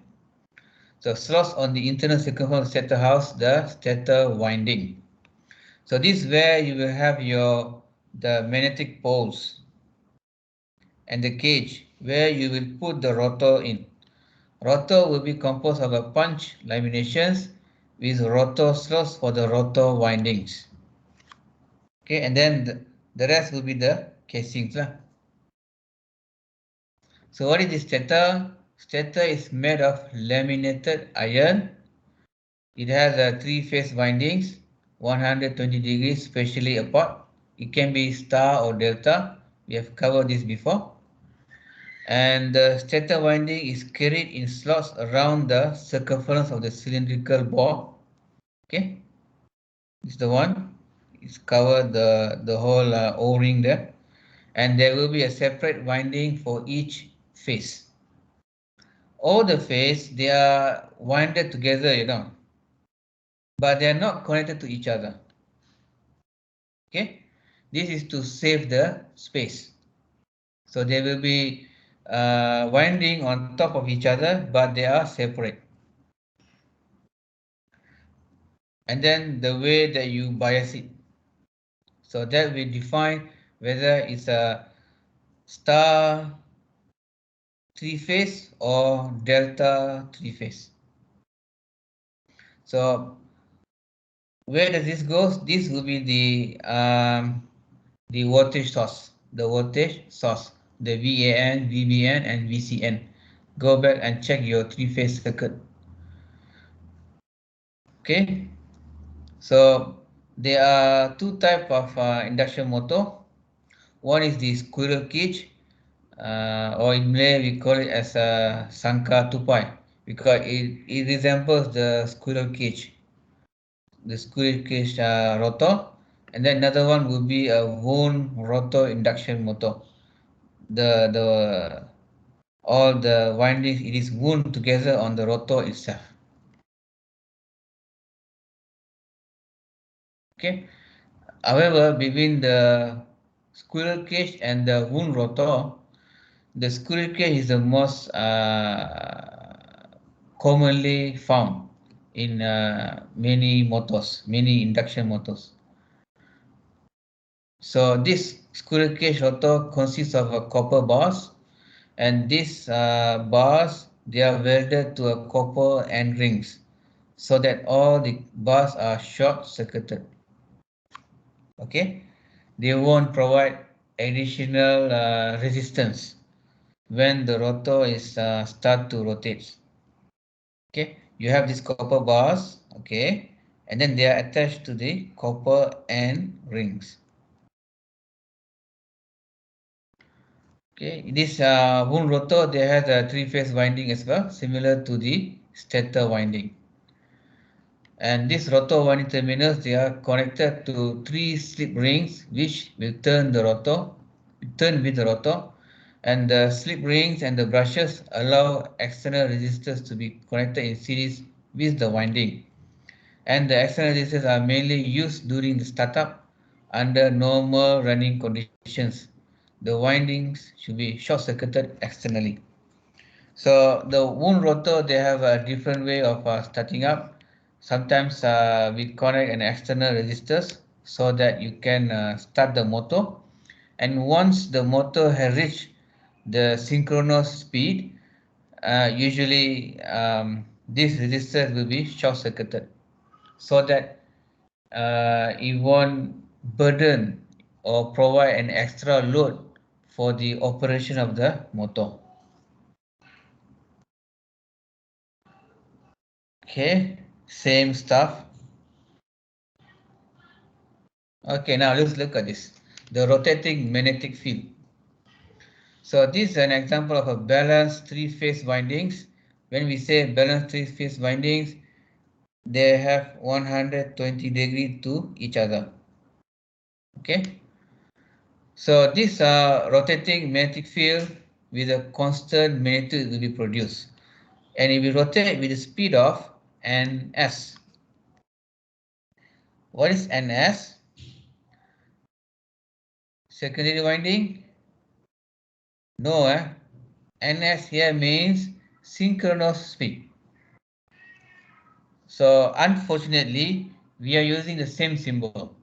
So slots on the internal circumference of the stator house the stator winding. So this is where you will have the magnetic poles and the gauge where you will put the rotor in. Rotor will be composed of a punch laminations with rotor slots for the rotor windings. Okay, and then the rest will be the casings lah. So what is the stator? Stator is made of laminated iron. It has a three-phase windings, 120 degrees spatially apart. It can be star or delta. We have covered this before. And the stator winding is carried in slots around the circumference of the cylindrical bore. Okay, this is the one. It's covered the whole O-ring there, and there will be a separate winding for each face. All the face they are winded together, but they are not connected to each other. Okay, this is to save the space. So they will be winding on top of each other, but they are separate. And then the way that you bias it, so that will define whether it's a star three phase or delta three phase. So where does this go? This will be the voltage source, the VAN, VBN, and VCN. Go back and check your three-phase circuit. Okay, so There are two types of induction motor. One is the squirrel cage, or in Malay we call it as a sangka tupai, because it resembles the squirrel cage rotor. And then another one will be a wound rotor induction motor. The all the windings, it is wound together on the rotor itself. Okay. However, between the squirrel cage and the wound rotor, the squirrel cage is the most commonly found in many induction motors. So this squirrel cage rotor consists of a copper bars, and these bars, they are welded to a copper end rings, so that all the bars are short circuited. Okay, they won't provide additional resistance when the rotor is start to rotate. Okay, you have these copper bars, okay, and then they are attached to the copper end rings. Okay, this wound rotor, they have a three-phase winding as well, similar to the stator winding. And this rotor winding terminals, they are connected to three slip rings, which will turn with the rotor. And the slip rings and the brushes allow external resistors to be connected in series with the winding. And the external resistors are mainly used during the startup under normal running conditions. The windings should be short-circuited externally. So the wound rotor, they have a different way of starting up. Sometimes we connect an external resistors so that you can start the motor. And once the motor has reached the synchronous speed, usually these resistors will be short circuited, so that it won't burden or provide an extra load for the operation of the motor. Okay, same stuff. Okay, now let's look at this. The rotating magnetic field. So this is an example of a balanced three-phase windings. When we say balanced three-phase windings, they have 120 degree to each other. Okay. So this rotating magnetic field with a constant magnitude will be produced, and it will rotate with the speed of ns. What is ns? Secondary winding? No, ns here means synchronous speed. So unfortunately, we are using the same symbol.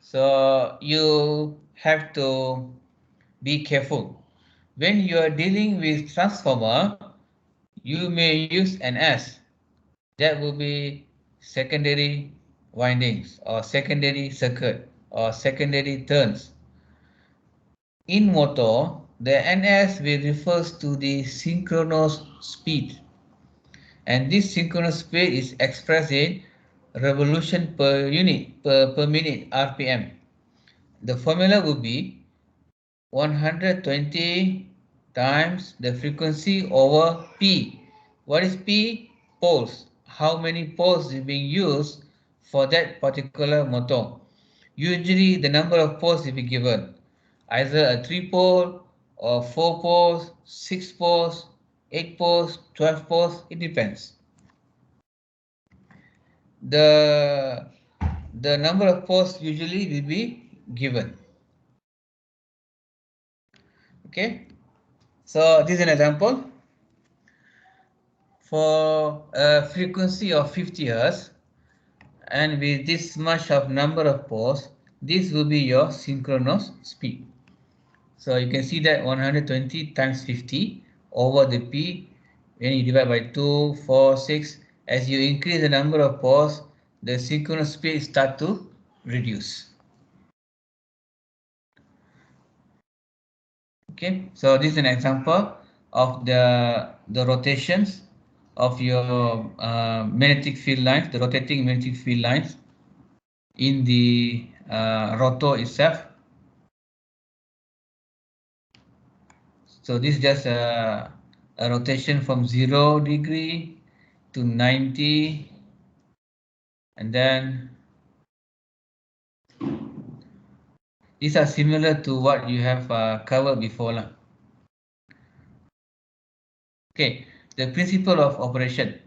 So you have to be careful. When you are dealing with transformer, you may use an S. That will be secondary windings or secondary circuit or secondary turns. In motor, the NS will refers to the synchronous speed, and this synchronous speed is expressed in revolution per unit per minute RPM. The formula would be 120 times the frequency over P. What is P? Poles. How many poles is being used for that particular motor? Usually the number of poles will be given. Either a 3 pole or 4 poles, 6 poles, 8 poles, 12 poles, it depends. The, the number of poles usually will be given. Okay, so this is an example. For a frequency of 50 Hz and with this much of number of poles, this will be your synchronous speed. So you can see that 120 times 50 over the P, when you divide by 2, 4, 6, as you increase the number of poles, the synchronous speed start to reduce. Okay, so this is an example of the rotations of your magnetic field lines, the rotating magnetic field lines. in the rotor itself. So this is just a rotation from 0 degree to 90, and then these are similar to what you have covered before lah. Okay, the principle of operation.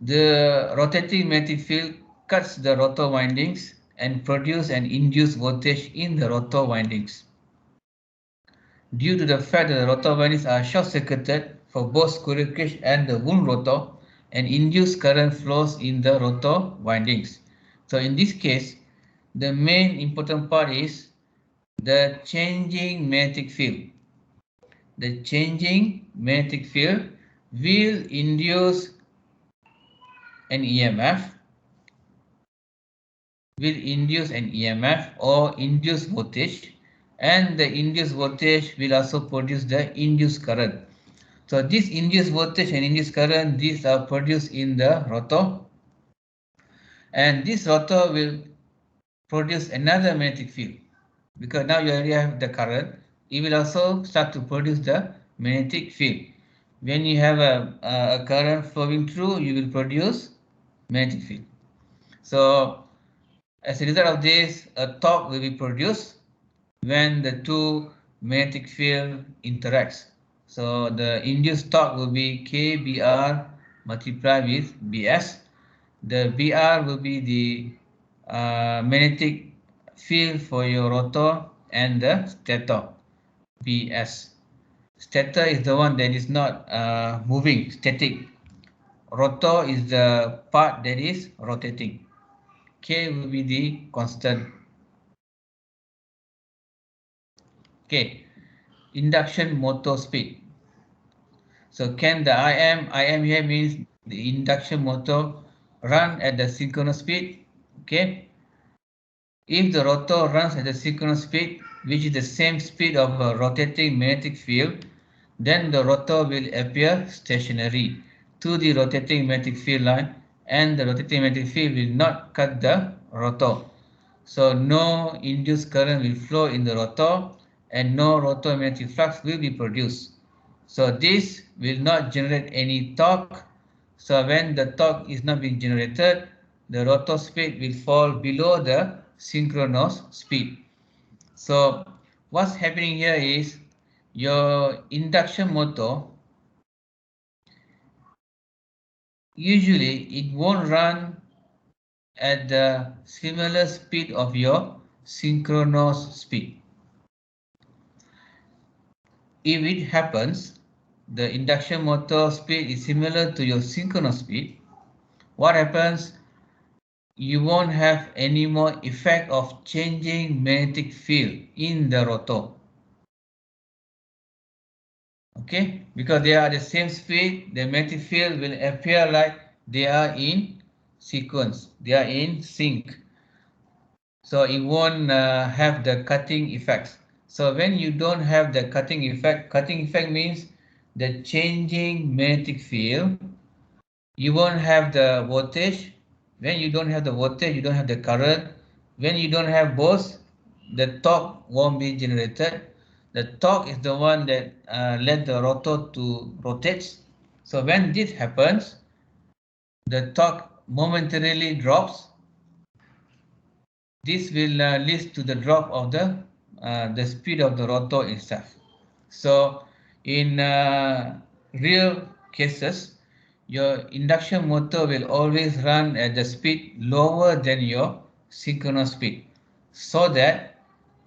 The rotating magnetic field cuts the rotor windings and produce an induced voltage in the rotor windings. Due to the fact that the rotor windings are short-circuited for both squirrel cage and the wound rotor, an induced current flows in the rotor windings. So in this case, the main important part is the changing magnetic field. The changing magnetic field will induce an EMF, or induce voltage, and the induced voltage will also produce the induced current. So this induced voltage and induced current, these are produced in the rotor, and this rotor will produce another magnetic field, because now you already have the current. It will also start to produce the magnetic field. When you have a current flowing through, you will produce magnetic field. So as a result of this, a torque will be produced when the two magnetic field interacts. So the induced torque will be KBR multiplied with BS. The BR will be the magnetic field for your rotor, and the stator, BS. Stator is the one that is not moving, static. Rotor is the part that is rotating. K will be the constant. Okay, induction motor speed. So can the IM here means the induction motor run at the synchronous speed? Okay, if the rotor runs at the synchronous speed, which is the same speed of a rotating magnetic field, then the rotor will appear stationary to the rotating magnetic field line, and the rotating magnetic field will not cut the rotor. So no induced current will flow in the rotor, and no rotor magnetic flux will be produced. So this will not generate any torque. So when the torque is not being generated, the rotor speed will fall below the synchronous speed. So what's happening here is your induction motor, usually it won't run at the similar speed of your synchronous speed. If it happens, the induction motor speed is similar to your synchronous speed, what happens? You won't have any more effect of changing magnetic field in the rotor. Okay, because they are the same speed, the magnetic field will appear like they are in sequence, they are in sync. So it won't have the cutting effects. So when you don't have the cutting effect means the changing magnetic field, you won't have the voltage. When you don't have the voltage, you don't have the current. When you don't have both, the torque won't be generated. The torque is the one that let the rotor to rotate. So when this happens, the torque momentarily drops. This will lead to the drop of the speed of the rotor itself. So in real cases, your induction motor will always run at the speed lower than your synchronous speed, so that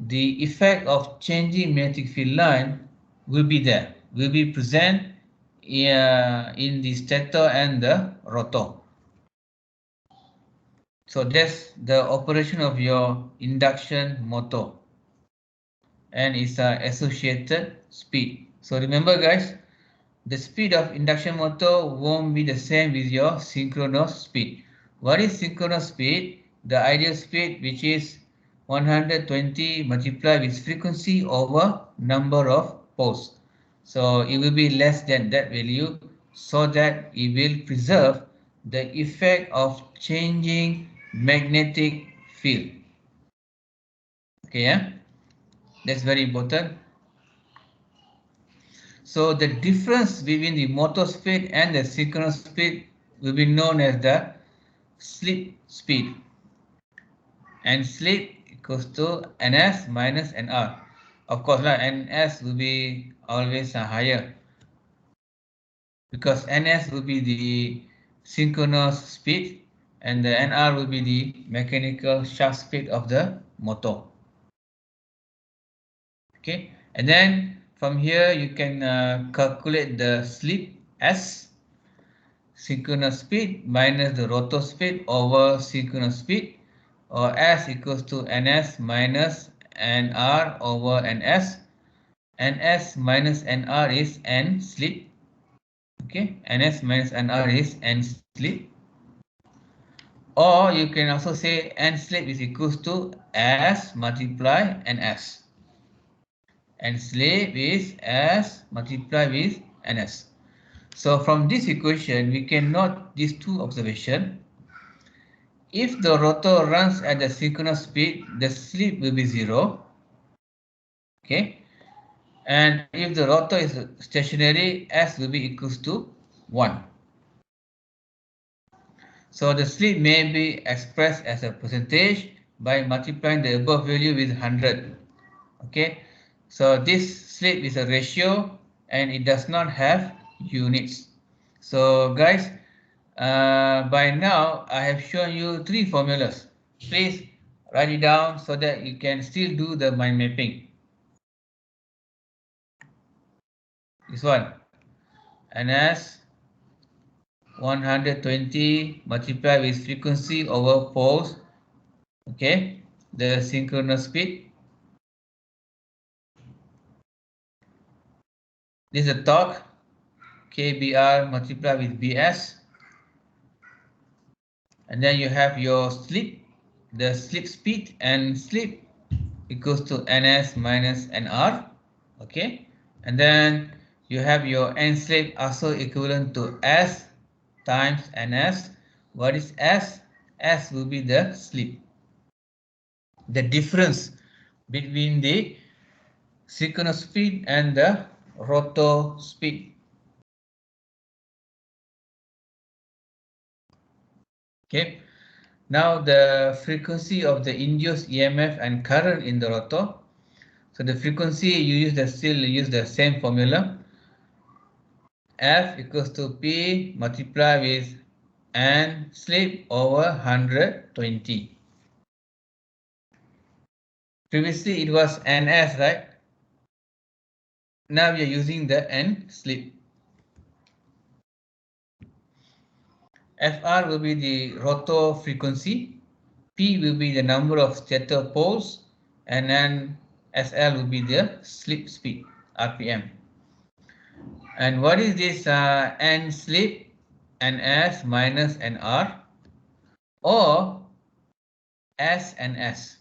the effect of changing magnetic field line will be there, will be present in the stator and the rotor. So that's the operation of your induction motor and its associated speed. So remember guys, the speed of induction motor won't be the same with your synchronous speed. What is synchronous speed? The ideal speed, which is 120 multiplied with frequency over number of poles. So it will be less than that value, so that it will preserve the effect of changing magnetic field. Okay, yeah, that's very important. So the difference between the motor speed and the synchronous speed will be known as the slip speed, and slip equals to ns minus nr. Of course, ns will be always higher because ns will be the synchronous speed and the nr will be the mechanical shaft speed of the motor. Okay, and then from here you can calculate the slip as synchronous speed minus the rotor speed over synchronous speed, or S equals to ns minus nr over ns. Ns minus nr is n slip. Okay, ns minus nr is n slip. Or you can also say n slip is equals to S multiply ns. N slip is S multiply with ns. So from this equation, we can note these two observations. If the rotor runs at the synchronous speed, the slip will be 0. Okay. And if the rotor is stationary, S will be equals to 1. So the slip may be expressed as a percentage by multiplying the above value with 100. Okay. So this slip is a ratio and it does not have units. So guys, by now I have shown you 3 formulas. Please write it down so that you can still do the mind mapping. This one, ns 120 multiplied with frequency over poles. Okay, the synchronous speed. This is the torque, kbr multiplied with bs. And then you have your slip, the slip speed, and slip equals to ns minus nr. Okay, and then you have your n slip also equivalent to s times ns. What is s? S will be the slip, the difference between the synchronous speed and the rotor speed. Okay, now the frequency of the induced EMF and current in the rotor. So the frequency you use the still use the same formula. F equals to P multiply with N slip over 120. Previously it was NS, right? Now we are using the N slip. Fr will be the rotor frequency, P will be the number of stator poles, and then SL will be the slip speed, RPM. And what is this N slip? NS minus NR, or S and S.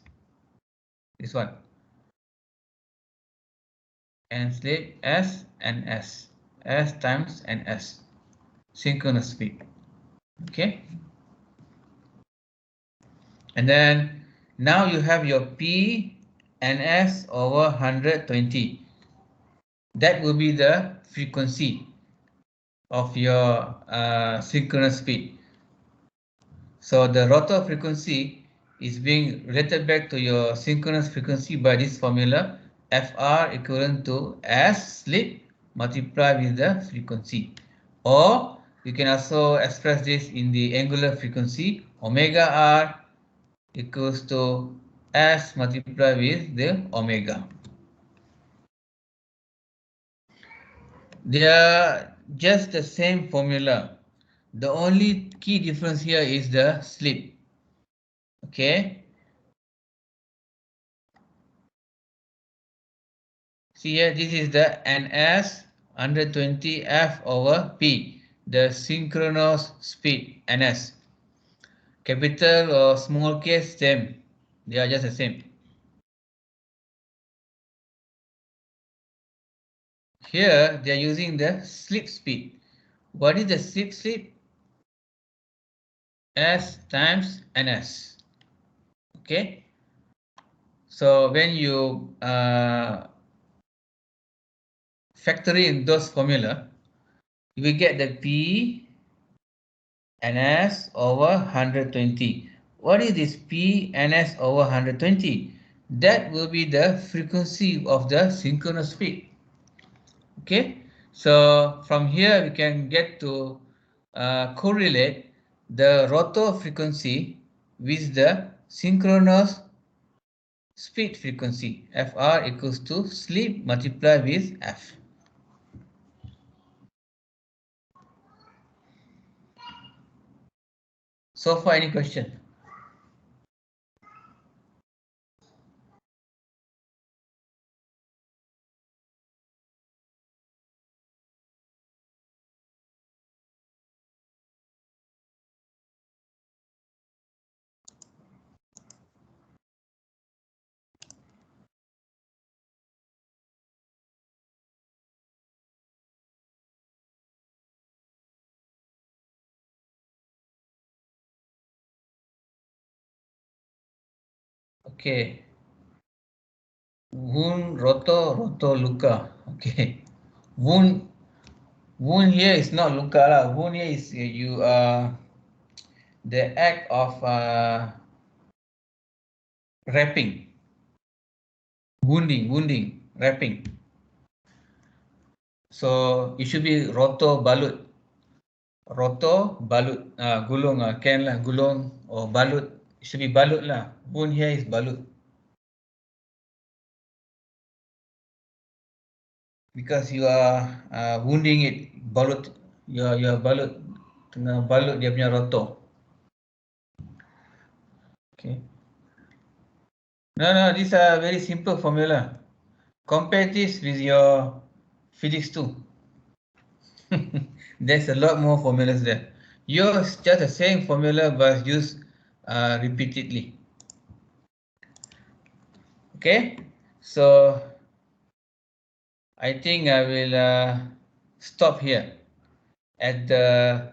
This one. N slip S and S. S times NS. Synchronous speed. Okay. And then now you have your P and S over 120. That will be the frequency of your synchronous speed. So the rotor frequency is being related back to your synchronous frequency by this formula, Fr equivalent to S slip multiplied with the frequency. Or you can also express this in the angular frequency, omega R equals to S multiplied with the omega. They are just the same formula. The only key difference here is the slip. Okay. See here, this is the NS 120 F over P, the synchronous speed NS. Capital or small case, same. They are just the same. Here, they are using the slip speed. What is the slip speed? S times ns. Okay, so when you factory in those formula, you will get the P ns over 120. What is this P ns over 120? That will be the frequency of the synchronous speed. Okay, so from here we can get to correlate the rotor frequency with the synchronous speed frequency. Fr equals to sleep multiplied with f. So far, any question? Okay. Wound, roto, roto, luka. Okay. Wound, wound here is not luka lah. Wound here is you the act of wrapping, wounding, wrapping. So it should be roto balut. Roto balut. Gulung can lah gulung or balut. It should be balut lah. Wound here is balut. Because you are wounding it, balut. You are balut. Tengah balut dia punya roto. Okay. No, these are very simple formula. Compare this with your physics 2. There's a lot more formulas there. Yours just the same formula but used repeatedly. Okay, so I think I will stop here at the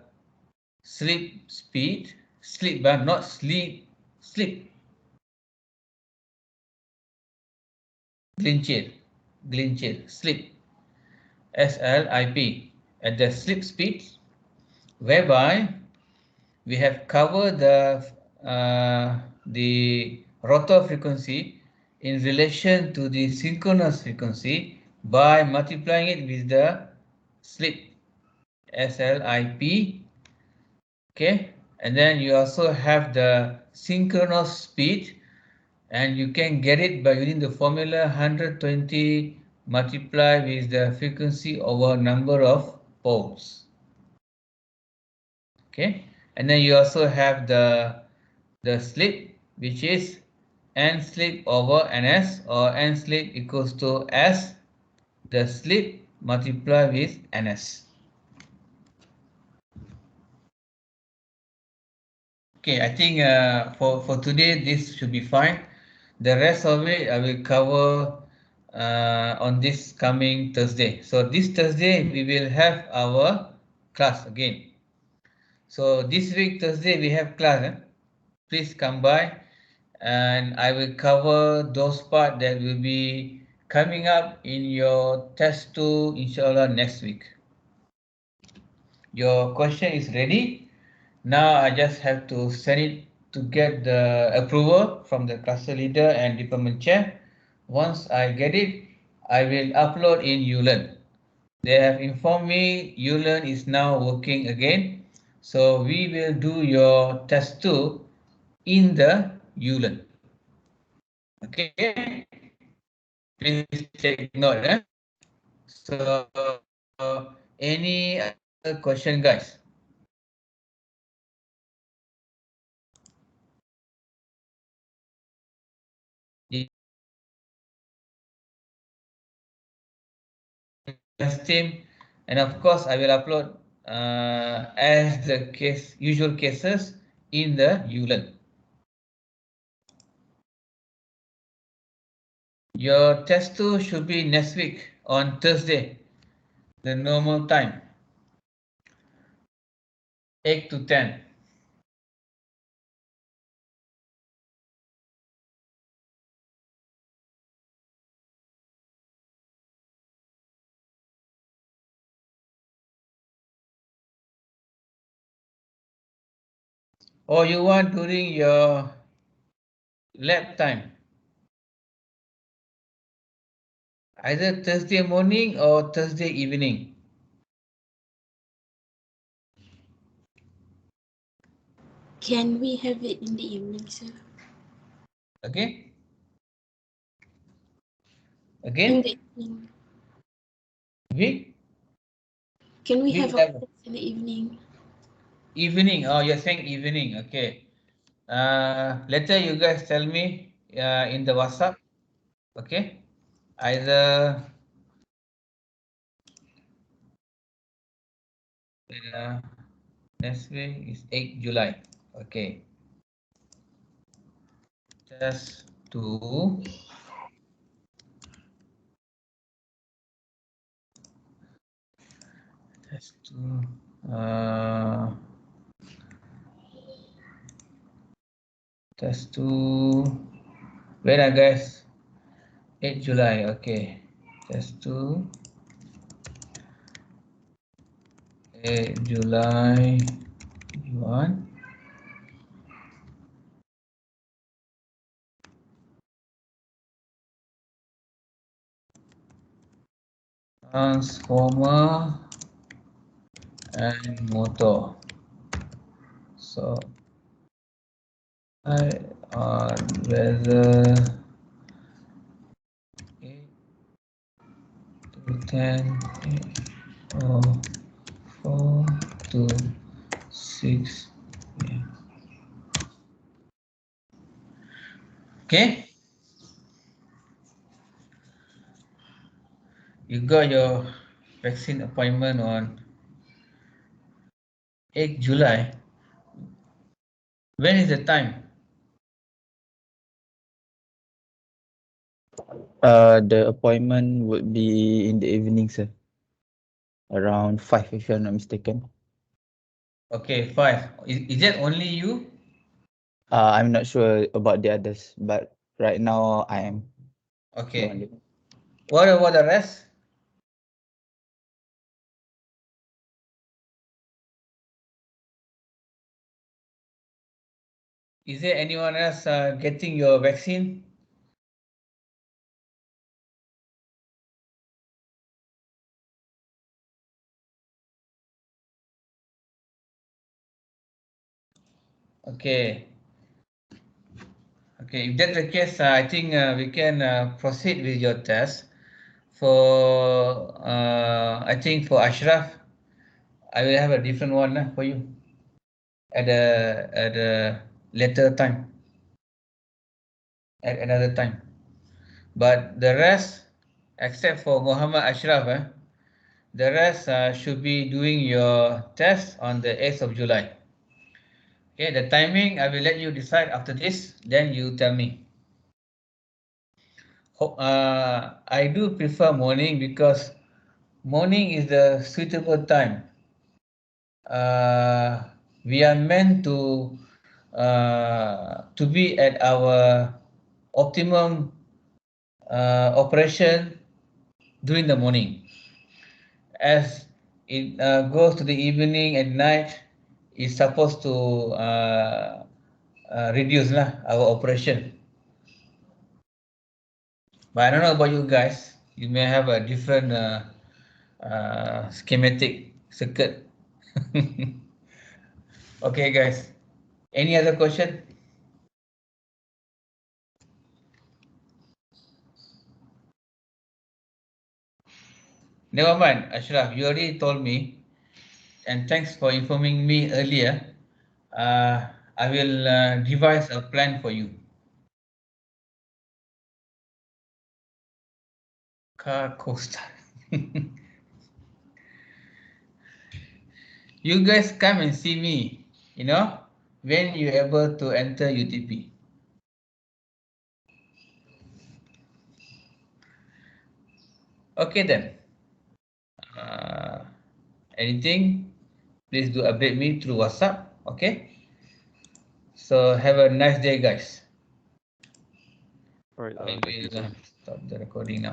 sleep speed, sleep but not sleep, sleep. Glinchir, sleep, SLIP, at the sleep speed, whereby we have covered the rotor frequency in relation to the synchronous frequency by multiplying it with the slip, SLIP. Okay, and then you also have the synchronous speed, and you can get it by using the formula 120 multiplied with the frequency over number of poles. Okay, and then you also have the slip, which is n slip over ns, or n slip equals to s the slip multiplied with ns. Okay, I think for today this should be fine. The rest of it I will cover on this coming Thursday. So this Thursday we will have our class again. So this week Thursday we have class. Please come by and I will cover those parts that will be coming up in your test 2 inshallah next week. Your question is ready. Now I just have to send it to get the approval from the cluster leader and department chair. Once I get it, I will upload in ulearn. They have informed me ulearn is now working again. So we will do your test 2 in the ulearn. Okay, please take note. So any other question, guys? Team, and of course I will upload as the usual cases in the ulearn. Your test 2 should be next week on Thursday, the normal time, 8 to 10. Or you want during your lab time? Either Thursday morning or Thursday evening. Can we have it in the evening, sir? Okay? In Again? the evening. Week? Can we Week have our level. test in the evening? Evening. Oh, you're saying evening. Okay. Later you guys tell me in the WhatsApp. Okay? Either uh, next week is 8 July. Okay. Test 2. Test 2. Test 2. When guys? 8 July. Okay. Test 2. 8 July. 1. Transformer and motor. So I on whether 8 to 10 or 4 to 6. Yeah. Okay, you got your vaccine appointment on 8 July. When is the time? The appointment would be in the evening, sir. Around 5, if I'm not mistaken. Okay, 5. Is that only you? I'm not sure about the others, but right now I am the Okay. only. What about the rest? Is there anyone else getting your vaccine? Okay. Okay, if that's the case, I think we can proceed with your test. For I think for Ashraf, I will have a different one for you at a later time, at another time. But the rest, except for Muhammad Ashraf, the rest should be doing your test on the 8th of July. Okay, the timing I will let you decide after this. Then you tell me. I do prefer morning because morning is the suitable time. We are meant to be at our optimum operation during the morning. As it goes to the evening and night, it's supposed to reduce lah, our operation. But I don't know about you guys. You may have a different schematic circuit. Okay, guys. Any other question? Never mind, Ashraf. You already told me, and thanks for informing me earlier. I will devise a plan for you. Car coaster. You guys come and see me, when you're able to enter UTP. Okay then. Uh, Anything, please do update me through WhatsApp. Okay. So have a nice day, guys. All right. I Thank you, will sir. stop the recording now.